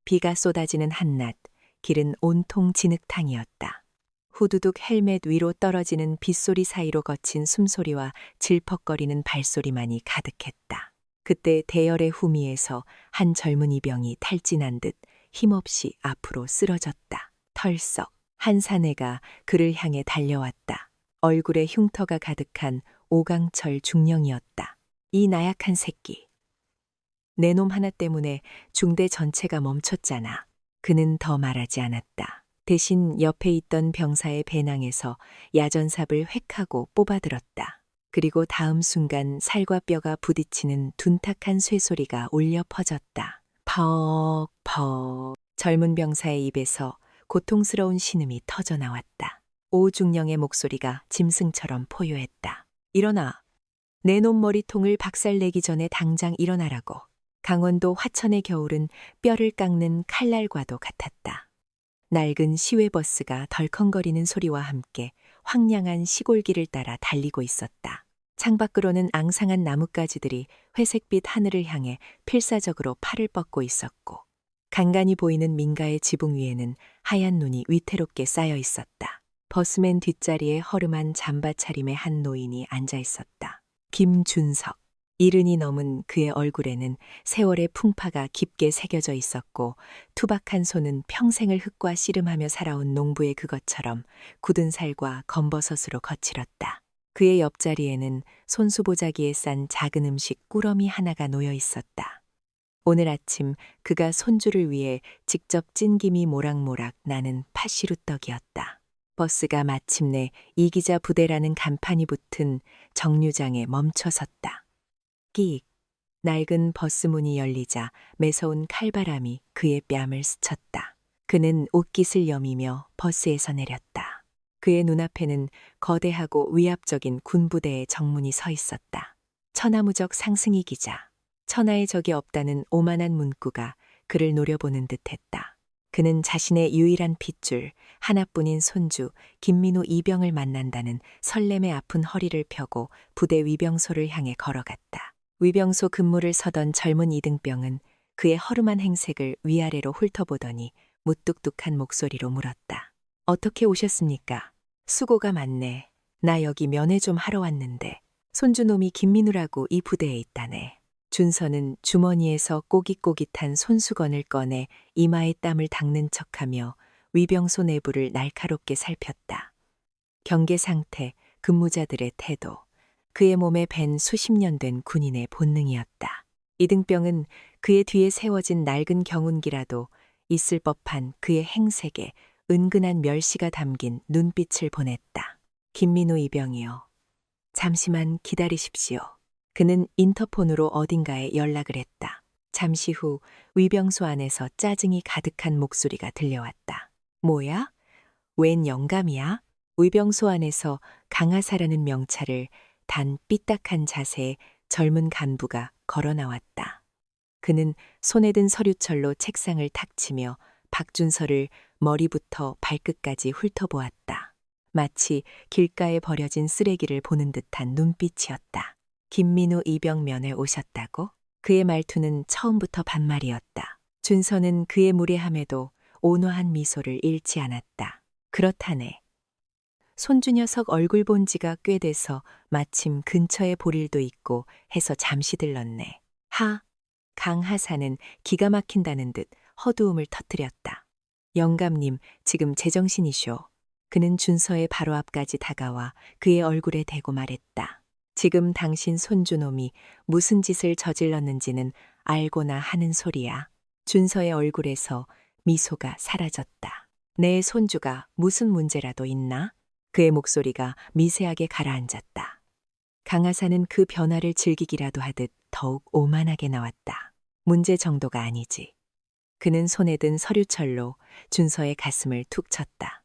비가 쏟아지는 한낮, 길은 온통 진흙탕이었다. 후두둑 헬멧 위로 떨어지는 빗소리 사이로 거친 숨소리와 질퍽거리는 발소리만이 가득했다. 그때 대열의 후미에서 한 젊은 이병이 탈진한 듯 힘없이 앞으로 쓰러졌다. 털썩 한 사내가 그를 향해 달려왔다. 얼굴에 흉터가 가득한 오강철 중령이었다. 이 나약한 새끼. 내 놈 하나 때문에 중대 전체가 멈췄잖아. 그는 더 말하지 않았다. 대신 옆에 있던 병사의 배낭에서 야전삽을 획하고 뽑아들었다. 그리고 다음 순간 살과 뼈가 부딪히는 둔탁한 쇠소리가 울려 퍼졌다. 퍽퍽. 젊은 병사의 입에서 고통스러운 신음이 터져 나왔다. 오중령의 목소리가 짐승처럼 포효했다. 일어나. 내 놈 머리통을 박살내기 전에 당장 일어나라고. 강원도 화천의 겨울은 뼈를 깎는 칼날과도 같았다. 낡은 시외버스가 덜컹거리는 소리와 함께 황량한 시골길을 따라 달리고 있었다. 창밖으로는 앙상한 나뭇가지들이 회색빛 하늘을 향해 필사적으로 팔을 뻗고 있었고, 간간히 보이는 민가의 지붕 위에는 하얀 눈이 위태롭게 쌓여 있었다. 버스맨 뒷자리에 허름한 잠바 차림의 한 노인이 앉아 있었다. 김준석. 70이 넘은 그의 얼굴에는 세월의 풍파가 깊게 새겨져 있었고, 투박한 손은 평생을 흙과 씨름하며 살아온 농부의 그것처럼 굳은 살과 검버섯으로 거칠었다. 그의 옆자리에는 손수보자기에 싼 작은 음식 꾸러미 하나가 놓여 있었다. 오늘 아침 그가 손주를 위해 직접 찐 김이 모락모락 나는 팥시루떡이었다. 버스가 마침내 이기자 부대라는 간판이 붙은 정류장에 멈춰 섰다. 끼익. 낡은 버스 문이 열리자 매서운 칼바람이 그의 뺨을 스쳤다. 그는 옷깃을 여미며 버스에서 내렸다. 그의 눈앞에는 거대하고 위압적인 군부대의 정문이 서 있었다. 천하무적 상승이 기자. 천하의 적이 없다는 오만한 문구가 그를 노려보는 듯했다. 그는 자신의 유일한 핏줄, 하나뿐인 손주 김민우 이병을 만난다는 설렘에 아픈 허리를 펴고 부대 위병소를 향해 걸어갔다. 위병소 근무를 서던 젊은 이등병은 그의 허름한 행색을 위아래로 훑어보더니 무뚝뚝한 목소리로 물었다. 어떻게 오셨습니까? 수고가 많네. 나 여기 면회 좀 하러 왔는데. 손주놈이 김민우라고 이 부대에 있다네. 준서는 주머니에서 꼬깃꼬깃한 손수건을 꺼내 이마에 땀을 닦는 척하며 위병소 내부를 날카롭게 살폈다. 경계 상태, 근무자들의 태도, 그의 몸에 밴 수십 년 된 군인의 본능이었다. 이등병은 그의 뒤에 세워진 낡은 경운기라도 있을 법한 그의 행색에 은근한 멸시가 담긴 눈빛을 보냈다. 김민우 이병이요. 잠시만 기다리십시오. 그는 인터폰으로 어딘가에 연락을 했다. 잠시 후 위병소 안에서 짜증이 가득한 목소리가 들려왔다. 뭐야? 웬 영감이야? 위병소 안에서 강하사라는 명찰을 단 삐딱한 자세의 젊은 간부가 걸어 나왔다. 그는 손에 든 서류철로 책상을 탁 치며 박준서를 머리부터 발끝까지 훑어보았다. 마치 길가에 버려진 쓰레기를 보는 듯한 눈빛이었다. 김민우 이병면에 오셨다고? 그의 말투는 처음부터 반말이었다. 준서는 그의 무례함에도 온화한 미소를 잃지 않았다. 그렇다네. 손주 녀석 얼굴 본 지가 꽤 돼서 마침 근처에 볼 일도 있고 해서 잠시 들렀네. 강하사는 기가 막힌다는 듯 허두음을 터뜨렸다. 영감님, 지금 제정신이쇼. 그는 준서의 바로 앞까지 다가와 그의 얼굴에 대고 말했다. 지금 당신 손주놈이 무슨 짓을 저질렀는지는 알고나 하는 소리야. 준서의 얼굴에서 미소가 사라졌다. 내 손주가 무슨 문제라도 있나? 그의 목소리가 미세하게 가라앉았다. 강하사는 그 변화를 즐기기라도 하듯 더욱 오만하게 나왔다. 문제 정도가 아니지. 그는 손에 든 서류철로 준서의 가슴을 툭 쳤다.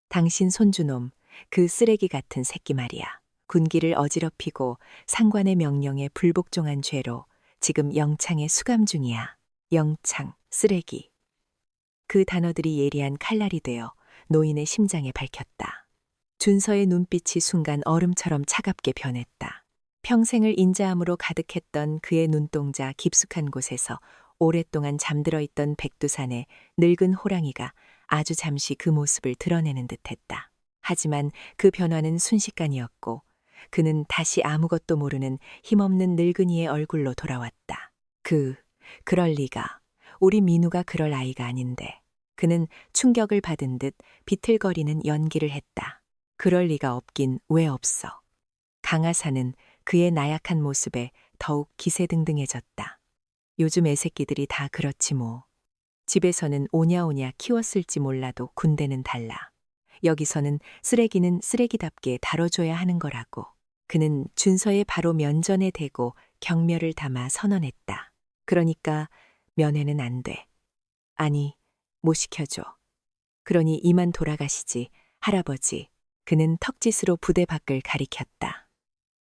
당신 손주놈, 그 쓰레기 같은 새끼 말이야. 군기를 어지럽히고 상관의 명령에 불복종한 죄로 지금 영창에 수감 중이야. 영창, 쓰레기. 그 단어들이 예리한 칼날이 되어 노인의 심장에 박혔다. 준서의 눈빛이 순간 얼음처럼 차갑게 변했다. 평생을 인자함으로 가득했던 그의 눈동자 깊숙한 곳에서 오랫동안 잠들어 있던 백두산에 늙은 호랑이가 아주 잠시 그 모습을 드러내는 듯했다. 하지만 그 변화는 순식간이었고 그는 다시 아무것도 모르는 힘없는 늙은이의 얼굴로 돌아왔다. 그럴 리가. 우리 민우가 그럴 아이가 아닌데. 그는 충격을 받은 듯 비틀거리는 연기를 했다. 그럴 리가 없긴 왜 없어. 강하사는 그의 나약한 모습에 더욱 기세등등해졌다. 요즘 애새끼들이 다 그렇지 뭐. 집에서는 오냐오냐 키웠을지 몰라도 군대는 달라. 여기서는 쓰레기는 쓰레기답게 다뤄줘야 하는 거라고. 그는 준서의 바로 면전에 대고 경멸을 담아 선언했다. 그러니까 면회는 안 돼. 아니, 못 시켜줘. 그러니 이만 돌아가시지, 할아버지. 그는 턱짓으로 부대 밖을 가리켰다.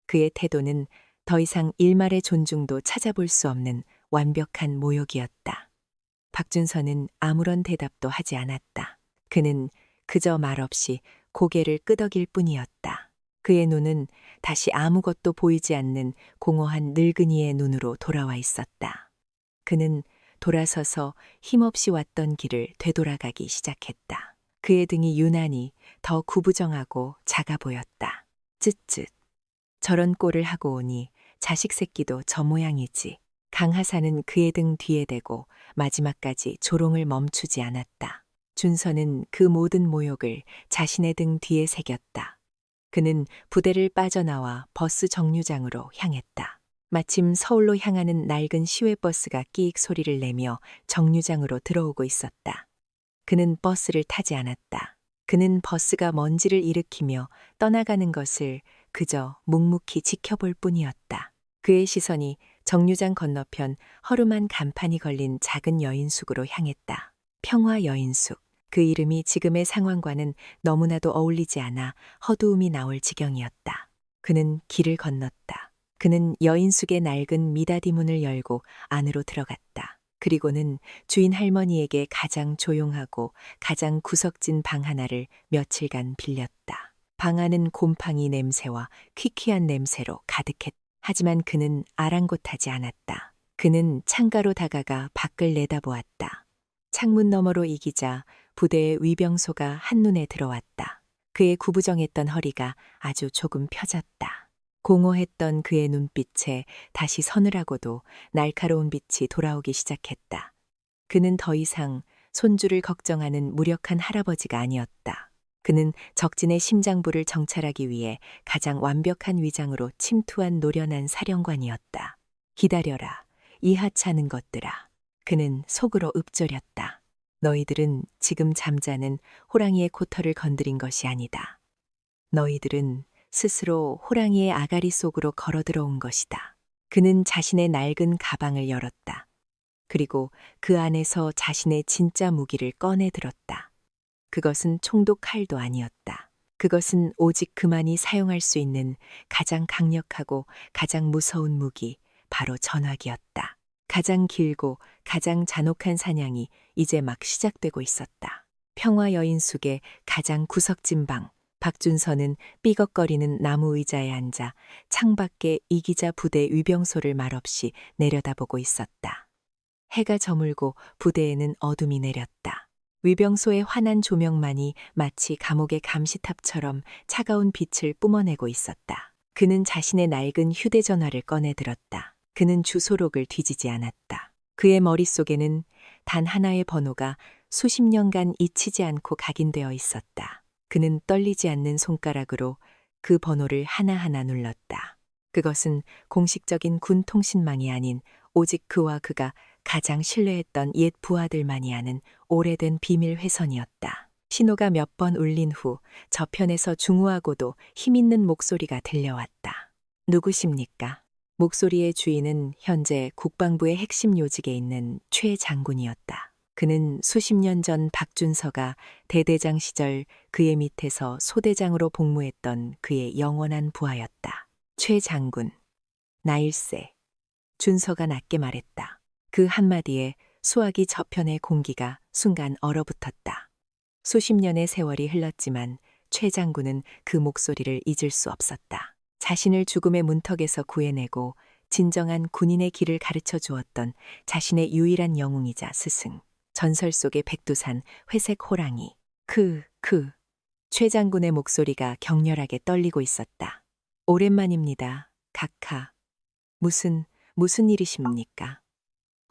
그의 태도는 더 이상 일말의 존중도 찾아볼 수 없는 완벽한 모욕이었다. 박준서는 아무런 대답도 하지 않았다. 그는 그저 말없이 고개를 끄덕일 뿐이었다. 그의 눈은 다시 아무것도 보이지 않는 공허한 늙은이의 눈으로 돌아와 있었다. 그는 돌아서서 힘없이 왔던 길을 되돌아가기 시작했다. 그의 등이 유난히 더 구부정하고 작아 보였다. 쯧쯧. 저런 꼴을 하고 오니 자식 새끼도 저 모양이지. 강하사는 그의 등 뒤에 대고 마지막까지 조롱을 멈추지 않았다. 준서는 그 모든 모욕을 자신의 등 뒤에 새겼다. 그는 부대를 빠져나와 버스 정류장으로 향했다. 마침 서울로 향하는 낡은 시외버스가 끼익 소리를 내며 정류장으로 들어오고 있었다. 그는 버스를 타지 않았다. 그는 버스가 먼지를 일으키며 떠나가는 것을 그저 묵묵히 지켜볼 뿐이었다. 그의 시선이 정류장 건너편 허름한 간판이 걸린 작은 여인숙으로 향했다. 평화 여인숙. 그 이름이 지금의 상황과는 너무나도 어울리지 않아 허두음이 나올 지경이었다. 그는 길을 건넜다. 그는 여인숙의 낡은 미닫이 문을 열고 안으로 들어갔다. 그리고는 주인 할머니에게 가장 조용하고 가장 구석진 방 하나를 며칠간 빌렸다. 방 안은 곰팡이 냄새와 퀴퀴한 냄새로 가득했다. 하지만 그는 아랑곳하지 않았다. 그는 창가로 다가가 밖을 내다보았다. 창문 너머로 이기자 부대의 위병소가 한눈에 들어왔다. 그의 구부정했던 허리가 아주 조금 펴졌다. 공허했던 그의 눈빛에 다시 서늘하고도 날카로운 빛이 돌아오기 시작했다. 그는 더 이상 손주를 걱정하는 무력한 할아버지가 아니었다. 그는 적진의 심장부를 정찰하기 위해 가장 완벽한 위장으로 침투한 노련한 사령관이었다. 기다려라, 이 하찮은 것들아. 그는 속으로 읊조렸다. 너희들은 지금 잠자는 호랑이의 코털을 건드린 것이 아니다. 너희들은 스스로 호랑이의 아가리 속으로 걸어 들어온 것이다. 그는 자신의 낡은 가방을 열었다. 그리고 그 안에서 자신의 진짜 무기를 꺼내 들었다. 그것은 총도 칼도 아니었다. 그것은 오직 그만이 사용할 수 있는 가장 강력하고 가장 무서운 무기, 바로 전화기였다. 가장 길고 가장 잔혹한 사냥이 이제 막 시작되고 있었다. 평화 여인숙의 가장 구석진 방, 박준서는 삐걱거리는 나무 의자에 앉아 창밖에 이기자 부대 위병소를 말없이 내려다보고 있었다. 해가 저물고 부대에는 어둠이 내렸다. 위병소의 환한 조명만이 마치 감옥의 감시탑처럼 차가운 빛을 뿜어내고 있었다. 그는 자신의 낡은 휴대전화를 꺼내 들었다. 그는 주소록을 뒤지지 않았다. 그의 머릿속에는 단 하나의 번호가 수십 년간 잊히지 않고 각인되어 있었다. 그는 떨리지 않는 손가락으로 그 번호를 하나하나 눌렀다. 그것은 공식적인 군 통신망이 아닌 오직 그와 그가 가장 신뢰했던 옛 부하들만이 아는 오래된 비밀 회선이었다. 신호가 몇 번 울린 후 저편에서 중후하고도 힘있는 목소리가 들려왔다. 누구십니까? 목소리의 주인은 현재 국방부의 핵심 요직에 있는 최 장군이었다. 그는 수십 년 전 박준서가 대대장 시절 그의 밑에서 소대장으로 복무했던 그의 영원한 부하였다. 최 장군. 나일세. 준서가 낮게 말했다. 그 한마디에 수화기 저편의 공기가 순간 얼어붙었다. 수십 년의 세월이 흘렀지만 최 장군은 그 목소리를 잊을 수 없었다. 자신을 죽음의 문턱에서 구해내고 진정한 군인의 길을 가르쳐 주었던 자신의 유일한 영웅이자 스승. 전설 속의 백두산 회색 호랑이. 최 장군의 목소리가 격렬하게 떨리고 있었다. 오랜만입니다, 각하. 무슨 일이십니까?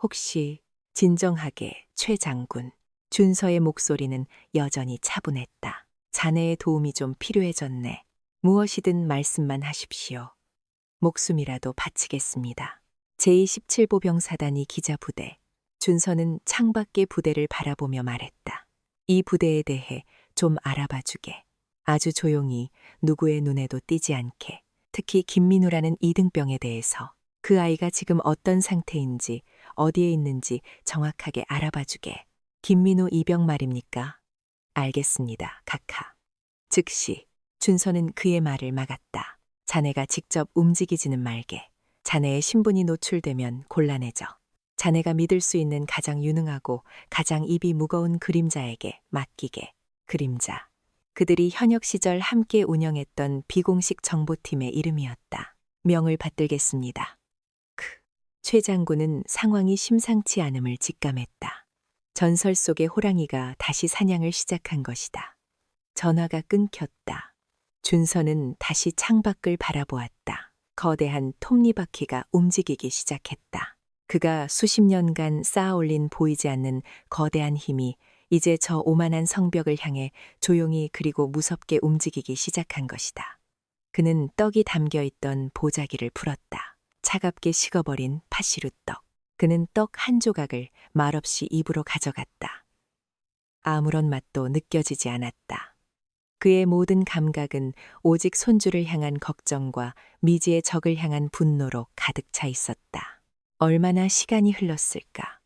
혹시 진정하게 최 장군. 준서의 목소리는 여전히 차분했다. 자네의 도움이 좀 필요해졌네. 무엇이든 말씀만 하십시오. 목숨이라도 바치겠습니다. 제27보병사단이 기자부대. 준서는 창밖의 부대를 바라보며 말했다. 이 부대에 대해 좀 알아봐 주게. 아주 조용히 누구의 눈에도 띄지 않게. 특히 김민우라는 이등병에 대해서. 그 아이가 지금 어떤 상태인지 어디에 있는지 정확하게 알아봐 주게. 김민우 이병 말입니까? 알겠습니다, 각하. 즉시 준서는 그의 말을 막았다. 자네가 직접 움직이지는 말게. 자네의 신분이 노출되면 곤란해져. 자네가 믿을 수 있는 가장 유능하고 가장 입이 무거운 그림자에게 맡기게. 그림자. 그들이 현역 시절 함께 운영했던 비공식 정보팀의 이름이었다. 명을 받들겠습니다. 최 장군은 상황이 심상치 않음을 직감했다. 전설 속의 호랑이가 다시 사냥을 시작한 것이다. 전화가 끊겼다. 준서는 다시 창밖을 바라보았다. 거대한 톱니바퀴가 움직이기 시작했다. 그가 수십 년간 쌓아올린 보이지 않는 거대한 힘이 이제 저 오만한 성벽을 향해 조용히 그리고 무섭게 움직이기 시작한 것이다. 그는 떡이 담겨있던 보자기를 풀었다. 차갑게 식어버린 파시루떡. 그는 떡 한 조각을 말없이 입으로 가져갔다. 아무런 맛도 느껴지지 않았다. 그의 모든 감각은 오직 손주를 향한 걱정과 미지의 적을 향한 분노로 가득 차 있었다. 얼마나 시간이 흘렀을까.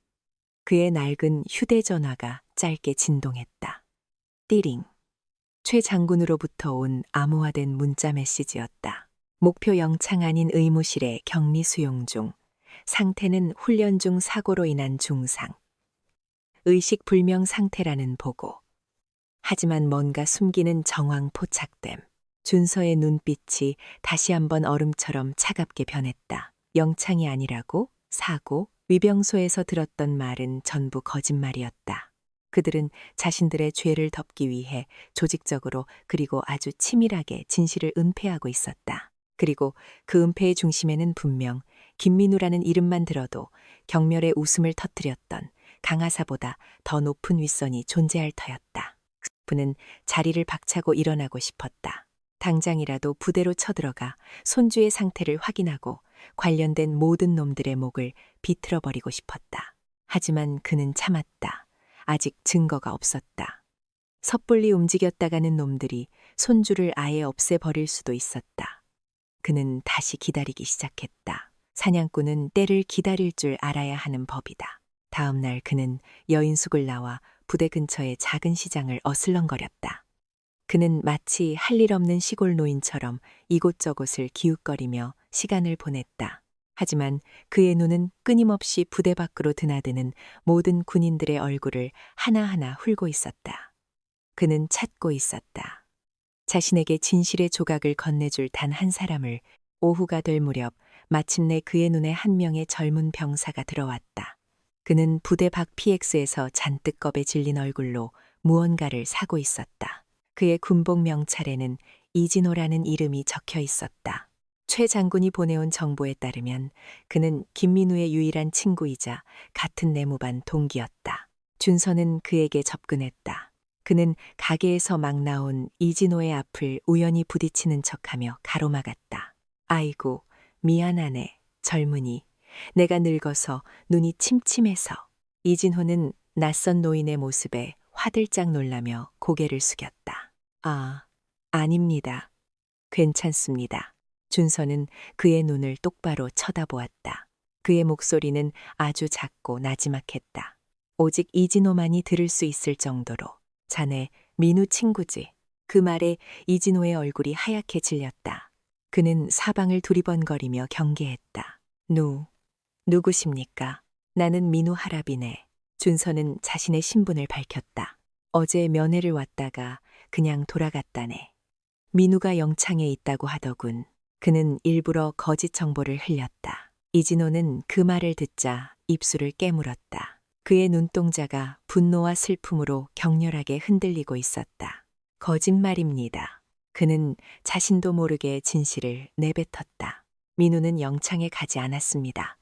그의 낡은 휴대전화가 짧게 진동했다. 띠링. 최 장군으로부터 온 암호화된 문자 메시지였다. 목표 영창 아닌 의무실에 격리 수용 중. 상태는 훈련 중 사고로 인한 중상. 의식 불명 상태라는 보고. 하지만 뭔가 숨기는 정황 포착됨. 준서의 눈빛이 다시 한번 얼음처럼 차갑게 변했다. 영창이 아니라고? 사고? 위병소에서 들었던 말은 전부 거짓말이었다. 그들은 자신들의 죄를 덮기 위해 조직적으로 그리고 아주 치밀하게 진실을 은폐하고 있었다. 그리고 그 은폐의 중심에는 분명 김민우라는 이름만 들어도 경멸의 웃음을 터뜨렸던 강하사보다 더 높은 윗선이 존재할 터였다. 그는 자리를 박차고 일어나고 싶었다. 당장이라도 부대로 쳐들어가 손주의 상태를 확인하고 관련된 모든 놈들의 목을 비틀어버리고 싶었다. 하지만 그는 참았다. 아직 증거가 없었다. 섣불리 움직였다가는 놈들이 손주를 아예 없애버릴 수도 있었다. 그는 다시 기다리기 시작했다. 사냥꾼은 때를 기다릴 줄 알아야 하는 법이다. 다음 날 그는 여인숙을 나와 부대 근처의 작은 시장을 어슬렁거렸다. 그는 마치 할 일 없는 시골 노인처럼 이곳저곳을 기웃거리며 시간을 보냈다. 하지만 그의 눈은 끊임없이 부대 밖으로 드나드는 모든 군인들의 얼굴을 하나하나 훑고 있었다. 그는 찾고 있었다. 자신에게 진실의 조각을 건네줄 단 한 사람을. 오후가 될 무렵 마침내 그의 눈에 한 명의 젊은 병사가 들어왔다. 그는 부대 밖 PX에서 잔뜩 겁에 질린 얼굴로 무언가를 사고 있었다. 그의 군복 명찰에는 이진호라는 이름이 적혀 있었다. 최 장군이 보내온 정보에 따르면 그는 김민우의 유일한 친구이자 같은 내무반 동기였다. 준서는 그에게 접근했다. 그는 가게에서 막 나온 이진호의 앞을 우연히 부딪히는 척하며 가로막았다. 아이고, 미안하네, 젊은이. 내가 늙어서 눈이 침침해서. 이진호는 낯선 노인의 모습에 화들짝 놀라며 고개를 숙였다. 아, 아닙니다. 괜찮습니다. 준서는 그의 눈을 똑바로 쳐다보았다. 그의 목소리는 아주 작고 나지막했다. 오직 이진호만이 들을 수 있을 정도로. 자네, 민우 친구지. 그 말에 이진호의 얼굴이 하얗게 질렸다. 그는 사방을 두리번거리며 경계했다. 누구십니까? 나는 민우 할아비네. 준서는 자신의 신분을 밝혔다. 어제 면회를 왔다가 그냥 돌아갔다네. 민우가 영창에 있다고 하더군. 그는 일부러 거짓 정보를 흘렸다. 이진호는 그 말을 듣자 입술을 깨물었다. 그의 눈동자가 분노와 슬픔으로 격렬하게 흔들리고 있었다. 거짓말입니다. 그는 자신도 모르게 진실을 내뱉었다. 민우는 영창에 가지 않았습니다.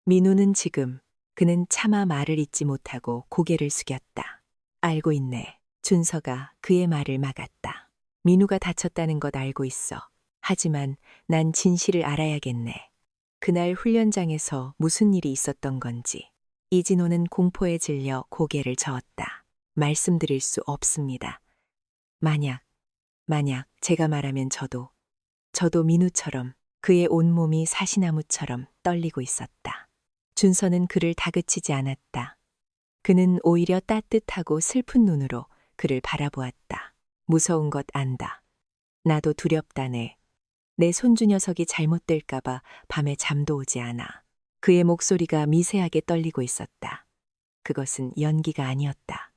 민우는 지금 그는 차마 말을 잇지 못하고 고개를 숙였다. 알고 있네. 준서가 그의 말을 막았다. 민우가 다쳤다는 것 알고 있어. 하지만 난 진실을 알아야겠네. 그날 훈련장에서 무슨 일이 있었던 건지. 이진호는 공포에 질려 고개를 저었다. 말씀드릴 수 없습니다. 만약 제가 말하면 저도 민우처럼 그의 온몸이 사시나무처럼 떨리고 있었다. 준서는 그를 다그치지 않았다. 그는 오히려 따뜻하고 슬픈 눈으로 그를 바라보았다. 무서운 것 안다. 나도 두렵다네. 내 손주 녀석이 잘못될까봐 밤에 잠도 오지 않아. 그의 목소리가 미세하게 떨리고 있었다. 그것은 연기가 아니었다.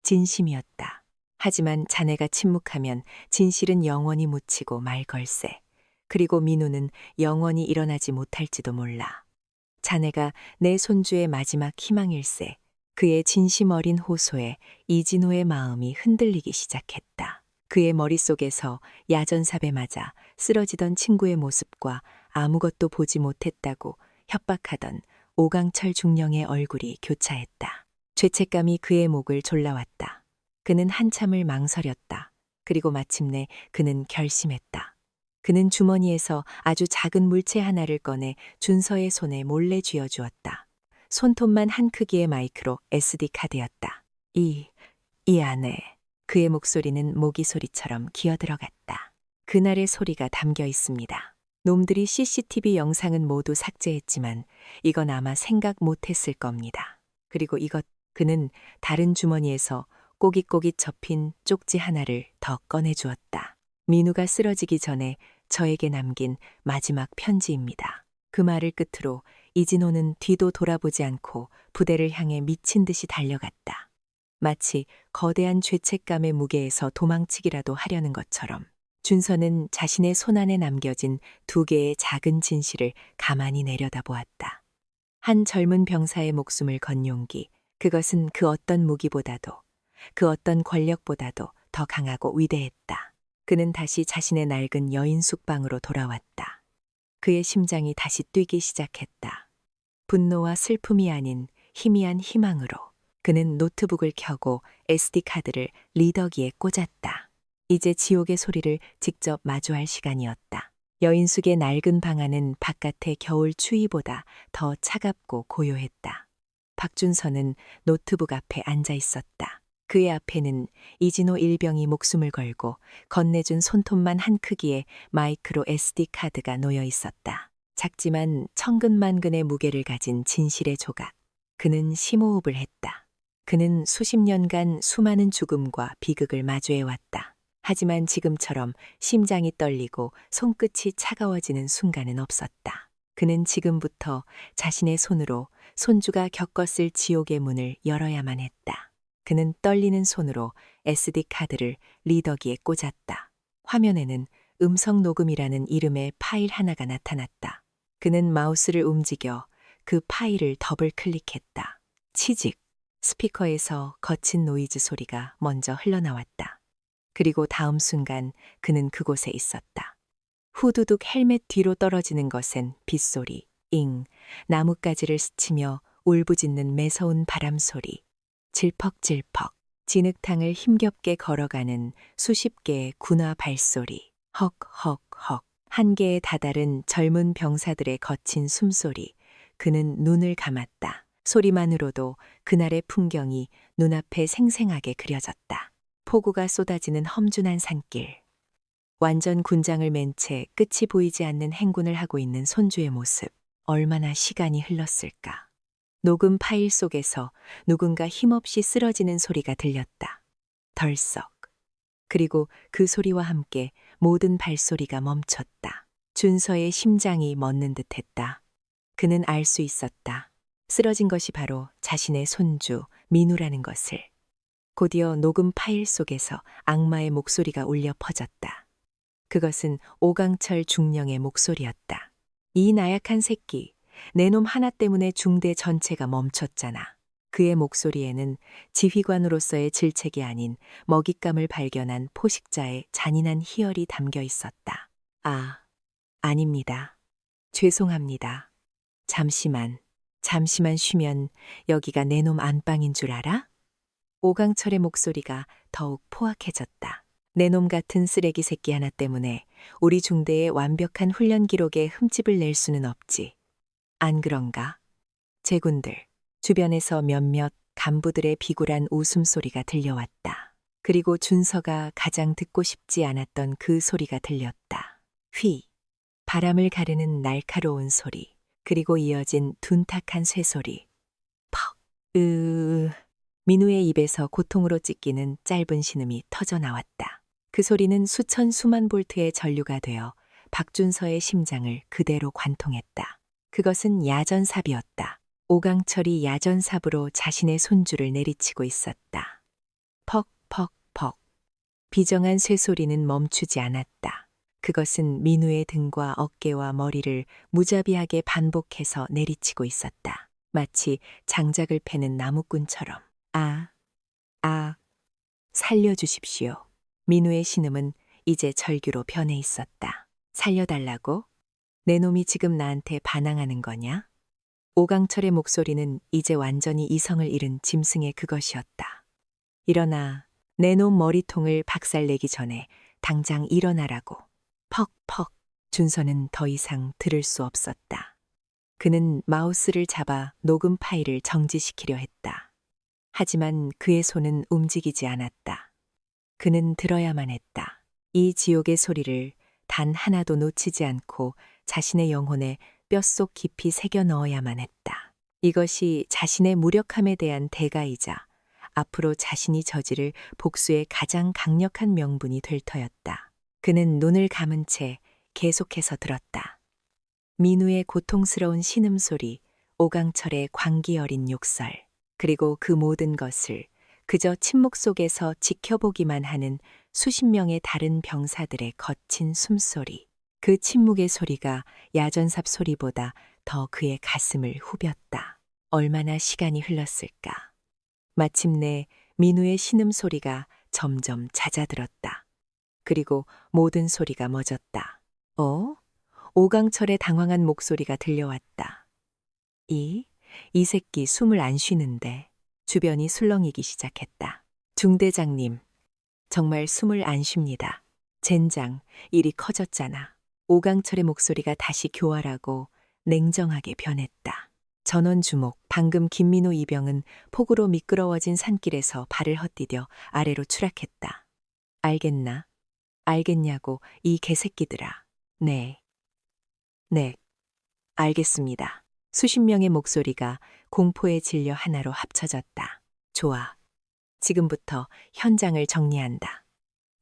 진심이었다. 하지만 자네가 침묵하면 진실은 영원히 묻히고 말 걸세. 그리고 민우는 영원히 일어나지 못할지도 몰라. 자네가 내 손주의 마지막 희망일세. 그의 진심 어린 호소에 이진호의 마음이 흔들리기 시작했다. 그의 머릿속에서 야전삽에 맞아 쓰러지던 친구의 모습과 아무것도 보지 못했다고 협박하던 오강철 중령의 얼굴이 교차했다. 죄책감이 그의 목을 졸라왔다. 그는 한참을 망설였다. 그리고 마침내 그는 결심했다. 그는 주머니에서 아주 작은 물체 하나를 꺼내 준서의 손에 몰래 쥐어주었다. 손톱만 한 크기의 마이크로 SD 카드였다. 이 안에 그의 목소리는 모기 소리처럼 기어들어갔다. 그날의 소리가 담겨 있습니다. 놈들이 CCTV 영상은 모두 삭제했지만 이건 아마 생각 못했을 겁니다. 그리고 그는 다른 주머니에서 꼬깃꼬깃 접힌 쪽지 하나를 더 꺼내주었다. 민우가 쓰러지기 전에 저에게 남긴 마지막 편지입니다. 그 말을 끝으로 이진호는 뒤도 돌아보지 않고 부대를 향해 미친 듯이 달려갔다. 마치 거대한 죄책감의 무게에서 도망치기라도 하려는 것처럼. 준서는 자신의 손안에 남겨진 2개의 작은 진실을 가만히 내려다보았다. 한 젊은 병사의 목숨을 건 용기, 그것은 그 어떤 무기보다도, 그 어떤 권력보다도 더 강하고 위대했다. 그는 다시 자신의 낡은 여인 숙방으로 돌아왔다. 그의 심장이 다시 뛰기 시작했다. 분노와 슬픔이 아닌 희미한 희망으로. 그는 노트북을 켜고 SD카드를 리더기에 꽂았다. 이제 지옥의 소리를 직접 마주할 시간이었다. 여인숙의 낡은 방 안은 바깥의 겨울 추위보다 더 차갑고 고요했다. 박준서는 노트북 앞에 앉아 있었다. 그의 앞에는 이진호 일병이 목숨을 걸고 건네준 손톱만 한 크기의 마이크로 SD카드가 놓여 있었다. 작지만 천근만근의 무게를 가진 진실의 조각. 그는 심호흡을 했다. 그는 수십 년간 수많은 죽음과 비극을 마주해왔다. 하지만 지금처럼 심장이 떨리고 손끝이 차가워지는 순간은 없었다. 그는 지금부터 자신의 손으로 손주가 겪었을 지옥의 문을 열어야만 했다. 그는 떨리는 손으로 SD카드를 리더기에 꽂았다. 화면에는 음성 녹음이라는 이름의 파일 하나가 나타났다. 그는 마우스를 움직여 그 파일을 더블 클릭했다. 치직. 스피커에서 거친 노이즈 소리가 먼저 흘러나왔다. 그리고 다음 순간 그는 그곳에 있었다. 후두둑 헬멧 뒤로 떨어지는 것엔 빗소리, 나뭇가지를 스치며 울부짖는 매서운 바람소리, 질퍽질퍽, 진흙탕을 힘겹게 걸어가는 수십 개의 군화 발소리, 헉헉헉, 한 개의 다다른 젊은 병사들의 거친 숨소리. 그는 눈을 감았다. 소리만으로도 그날의 풍경이 눈앞에 생생하게 그려졌다. 폭우가 쏟아지는 험준한 산길. 완전 군장을 맨 채 끝이 보이지 않는 행군을 하고 있는 손주의 모습. 얼마나 시간이 흘렀을까. 녹음 파일 속에서 누군가 힘없이 쓰러지는 소리가 들렸다. 덜썩. 그리고 그 소리와 함께 모든 발소리가 멈췄다. 준서의 심장이 멎는 듯했다. 그는 알 수 있었다. 쓰러진 것이 바로 자신의 손주 민우라는 것을. 곧이어 녹음 파일 속에서 악마의 목소리가 울려 퍼졌다. 그것은 오강철 중령의 목소리였다. 이 나약한 새끼, 내 놈 하나 때문에 중대 전체가 멈췄잖아. 그의 목소리에는 지휘관으로서의 질책이 아닌 먹잇감을 발견한 포식자의 잔인한 희열이 담겨 있었다. 아, 아닙니다. 죄송합니다. 잠시만 쉬면 여기가 내 놈 안방인 줄 알아? 오강철의 목소리가 더욱 포악해졌다. 내 놈 같은 쓰레기 새끼 하나 때문에 우리 중대의 완벽한 훈련 기록에 흠집을 낼 수는 없지. 안 그런가? 제군들, 주변에서 몇몇 간부들의 비굴한 웃음소리가 들려왔다. 그리고 준서가 가장 듣고 싶지 않았던 그 소리가 들렸다. 휘, 바람을 가르는 날카로운 소리, 그리고 이어진 둔탁한 쇠소리. 퍽, 민우의 입에서 고통으로 찢기는 짧은 신음이 터져 나왔다. 그 소리는 수천 수만 볼트의 전류가 되어 박준서의 심장을 그대로 관통했다. 그것은 야전삽이었다. 오강철이 야전삽으로 자신의 손주를 내리치고 있었다. 퍽퍽퍽. 비정한 쇠소리는 멈추지 않았다. 그것은 민우의 등과 어깨와 머리를 무자비하게 반복해서 내리치고 있었다. 마치 장작을 패는 나무꾼처럼. 살려주십시오. 민우의 신음은 이제 절규로 변해 있었다. 살려달라고? 내 놈이 지금 나한테 반항하는 거냐? 오강철의 목소리는 이제 완전히 이성을 잃은 짐승의 그것이었다. 일어나, 내 놈 머리통을 박살내기 전에 당장 일어나라고. 퍽퍽. 준서는 더 이상 들을 수 없었다. 그는 마우스를 잡아 녹음 파일을 정지시키려 했다. 하지만 그의 손은 움직이지 않았다. 그는 들어야만 했다. 이 지옥의 소리를 단 하나도 놓치지 않고 자신의 영혼에 뼛속 깊이 새겨 넣어야만 했다. 이것이 자신의 무력함에 대한 대가이자 앞으로 자신이 저지를 복수의 가장 강력한 명분이 될 터였다. 그는 눈을 감은 채 계속해서 들었다. 민우의 고통스러운 신음소리, 오강철의 광기 어린 욕설, 그리고 그 모든 것을 그저 침묵 속에서 지켜보기만 하는 수십 명의 다른 병사들의 거친 숨소리. 그 침묵의 소리가 야전삽 소리보다 더 그의 가슴을 후볐다. 얼마나 시간이 흘렀을까. 마침내 민우의 신음소리가 점점 잦아들었다. 그리고 모든 소리가 멎었다. 오강철의 당황한 목소리가 들려왔다. 이 새끼 숨을 안 쉬는데. 주변이 술렁이기 시작했다. 중대장님, 정말 숨을 안 쉽니다. 젠장, 일이 커졌잖아. 오강철의 목소리가 다시 교활하고 냉정하게 변했다. 전원 주목. 방금 김민우 이병은 폭우로 미끄러워진 산길에서 발을 헛디뎌 아래로 추락했다. 알겠나? 알겠냐고, 이 개새끼들아. 네, 알겠습니다. 수십 명의 목소리가 공포의 진려 하나로 합쳐졌다. 좋아. 지금부터 현장을 정리한다.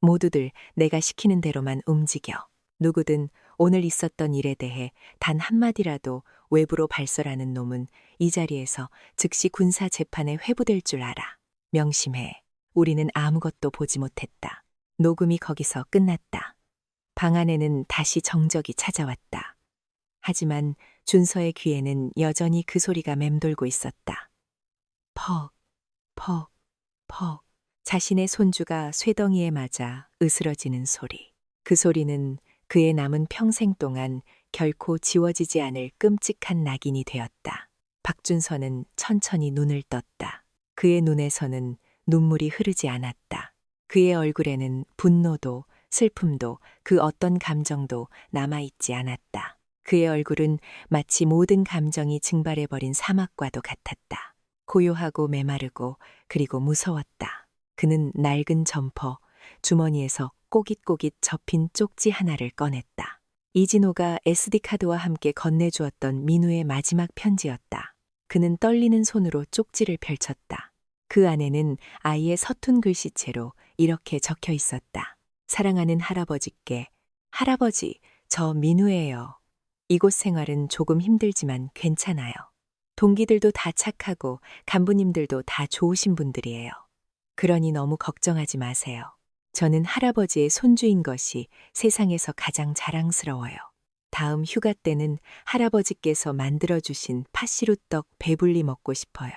모두들 내가 시키는 대로만 움직여. 누구든 오늘 있었던 일에 대해 단 한마디라도 외부로 발설하는 놈은 이 자리에서 즉시 군사 재판에 회부될 줄 알아. 명심해. 우리는 아무것도 보지 못했다. 녹음이 거기서 끝났다. 방 안에는 다시 정적이 찾아왔다. 하지만 준서의 귀에는 여전히 그 소리가 맴돌고 있었다. 퍽, 퍽, 퍽. 자신의 손주가 쇠덩이에 맞아 으스러지는 소리. 그 소리는 그의 남은 평생 동안 결코 지워지지 않을 끔찍한 낙인이 되었다. 박준서는 천천히 눈을 떴다. 그의 눈에서는 눈물이 흐르지 않았다. 그의 얼굴에는 분노도 슬픔도 그 어떤 감정도 남아있지 않았다. 그의 얼굴은 마치 모든 감정이 증발해버린 사막과도 같았다. 고요하고 메마르고 그리고 무서웠다. 그는 낡은 점퍼, 주머니에서 꼬깃꼬깃 접힌 쪽지 하나를 꺼냈다. 이진호가 SD카드와 함께 건네주었던 민우의 마지막 편지였다. 그는 떨리는 손으로 쪽지를 펼쳤다. 그 안에는 아이의 서툰 글씨체로 이렇게 적혀 있었다. 사랑하는 할아버지께, 할아버지, 저 민우예요. 이곳 생활은 조금 힘들지만 괜찮아요. 동기들도 다 착하고 간부님들도 다 좋으신 분들이에요. 그러니 너무 걱정하지 마세요. 저는 할아버지의 손주인 것이 세상에서 가장 자랑스러워요. 다음 휴가 때는 할아버지께서 만들어주신 팥시루떡 배불리 먹고 싶어요.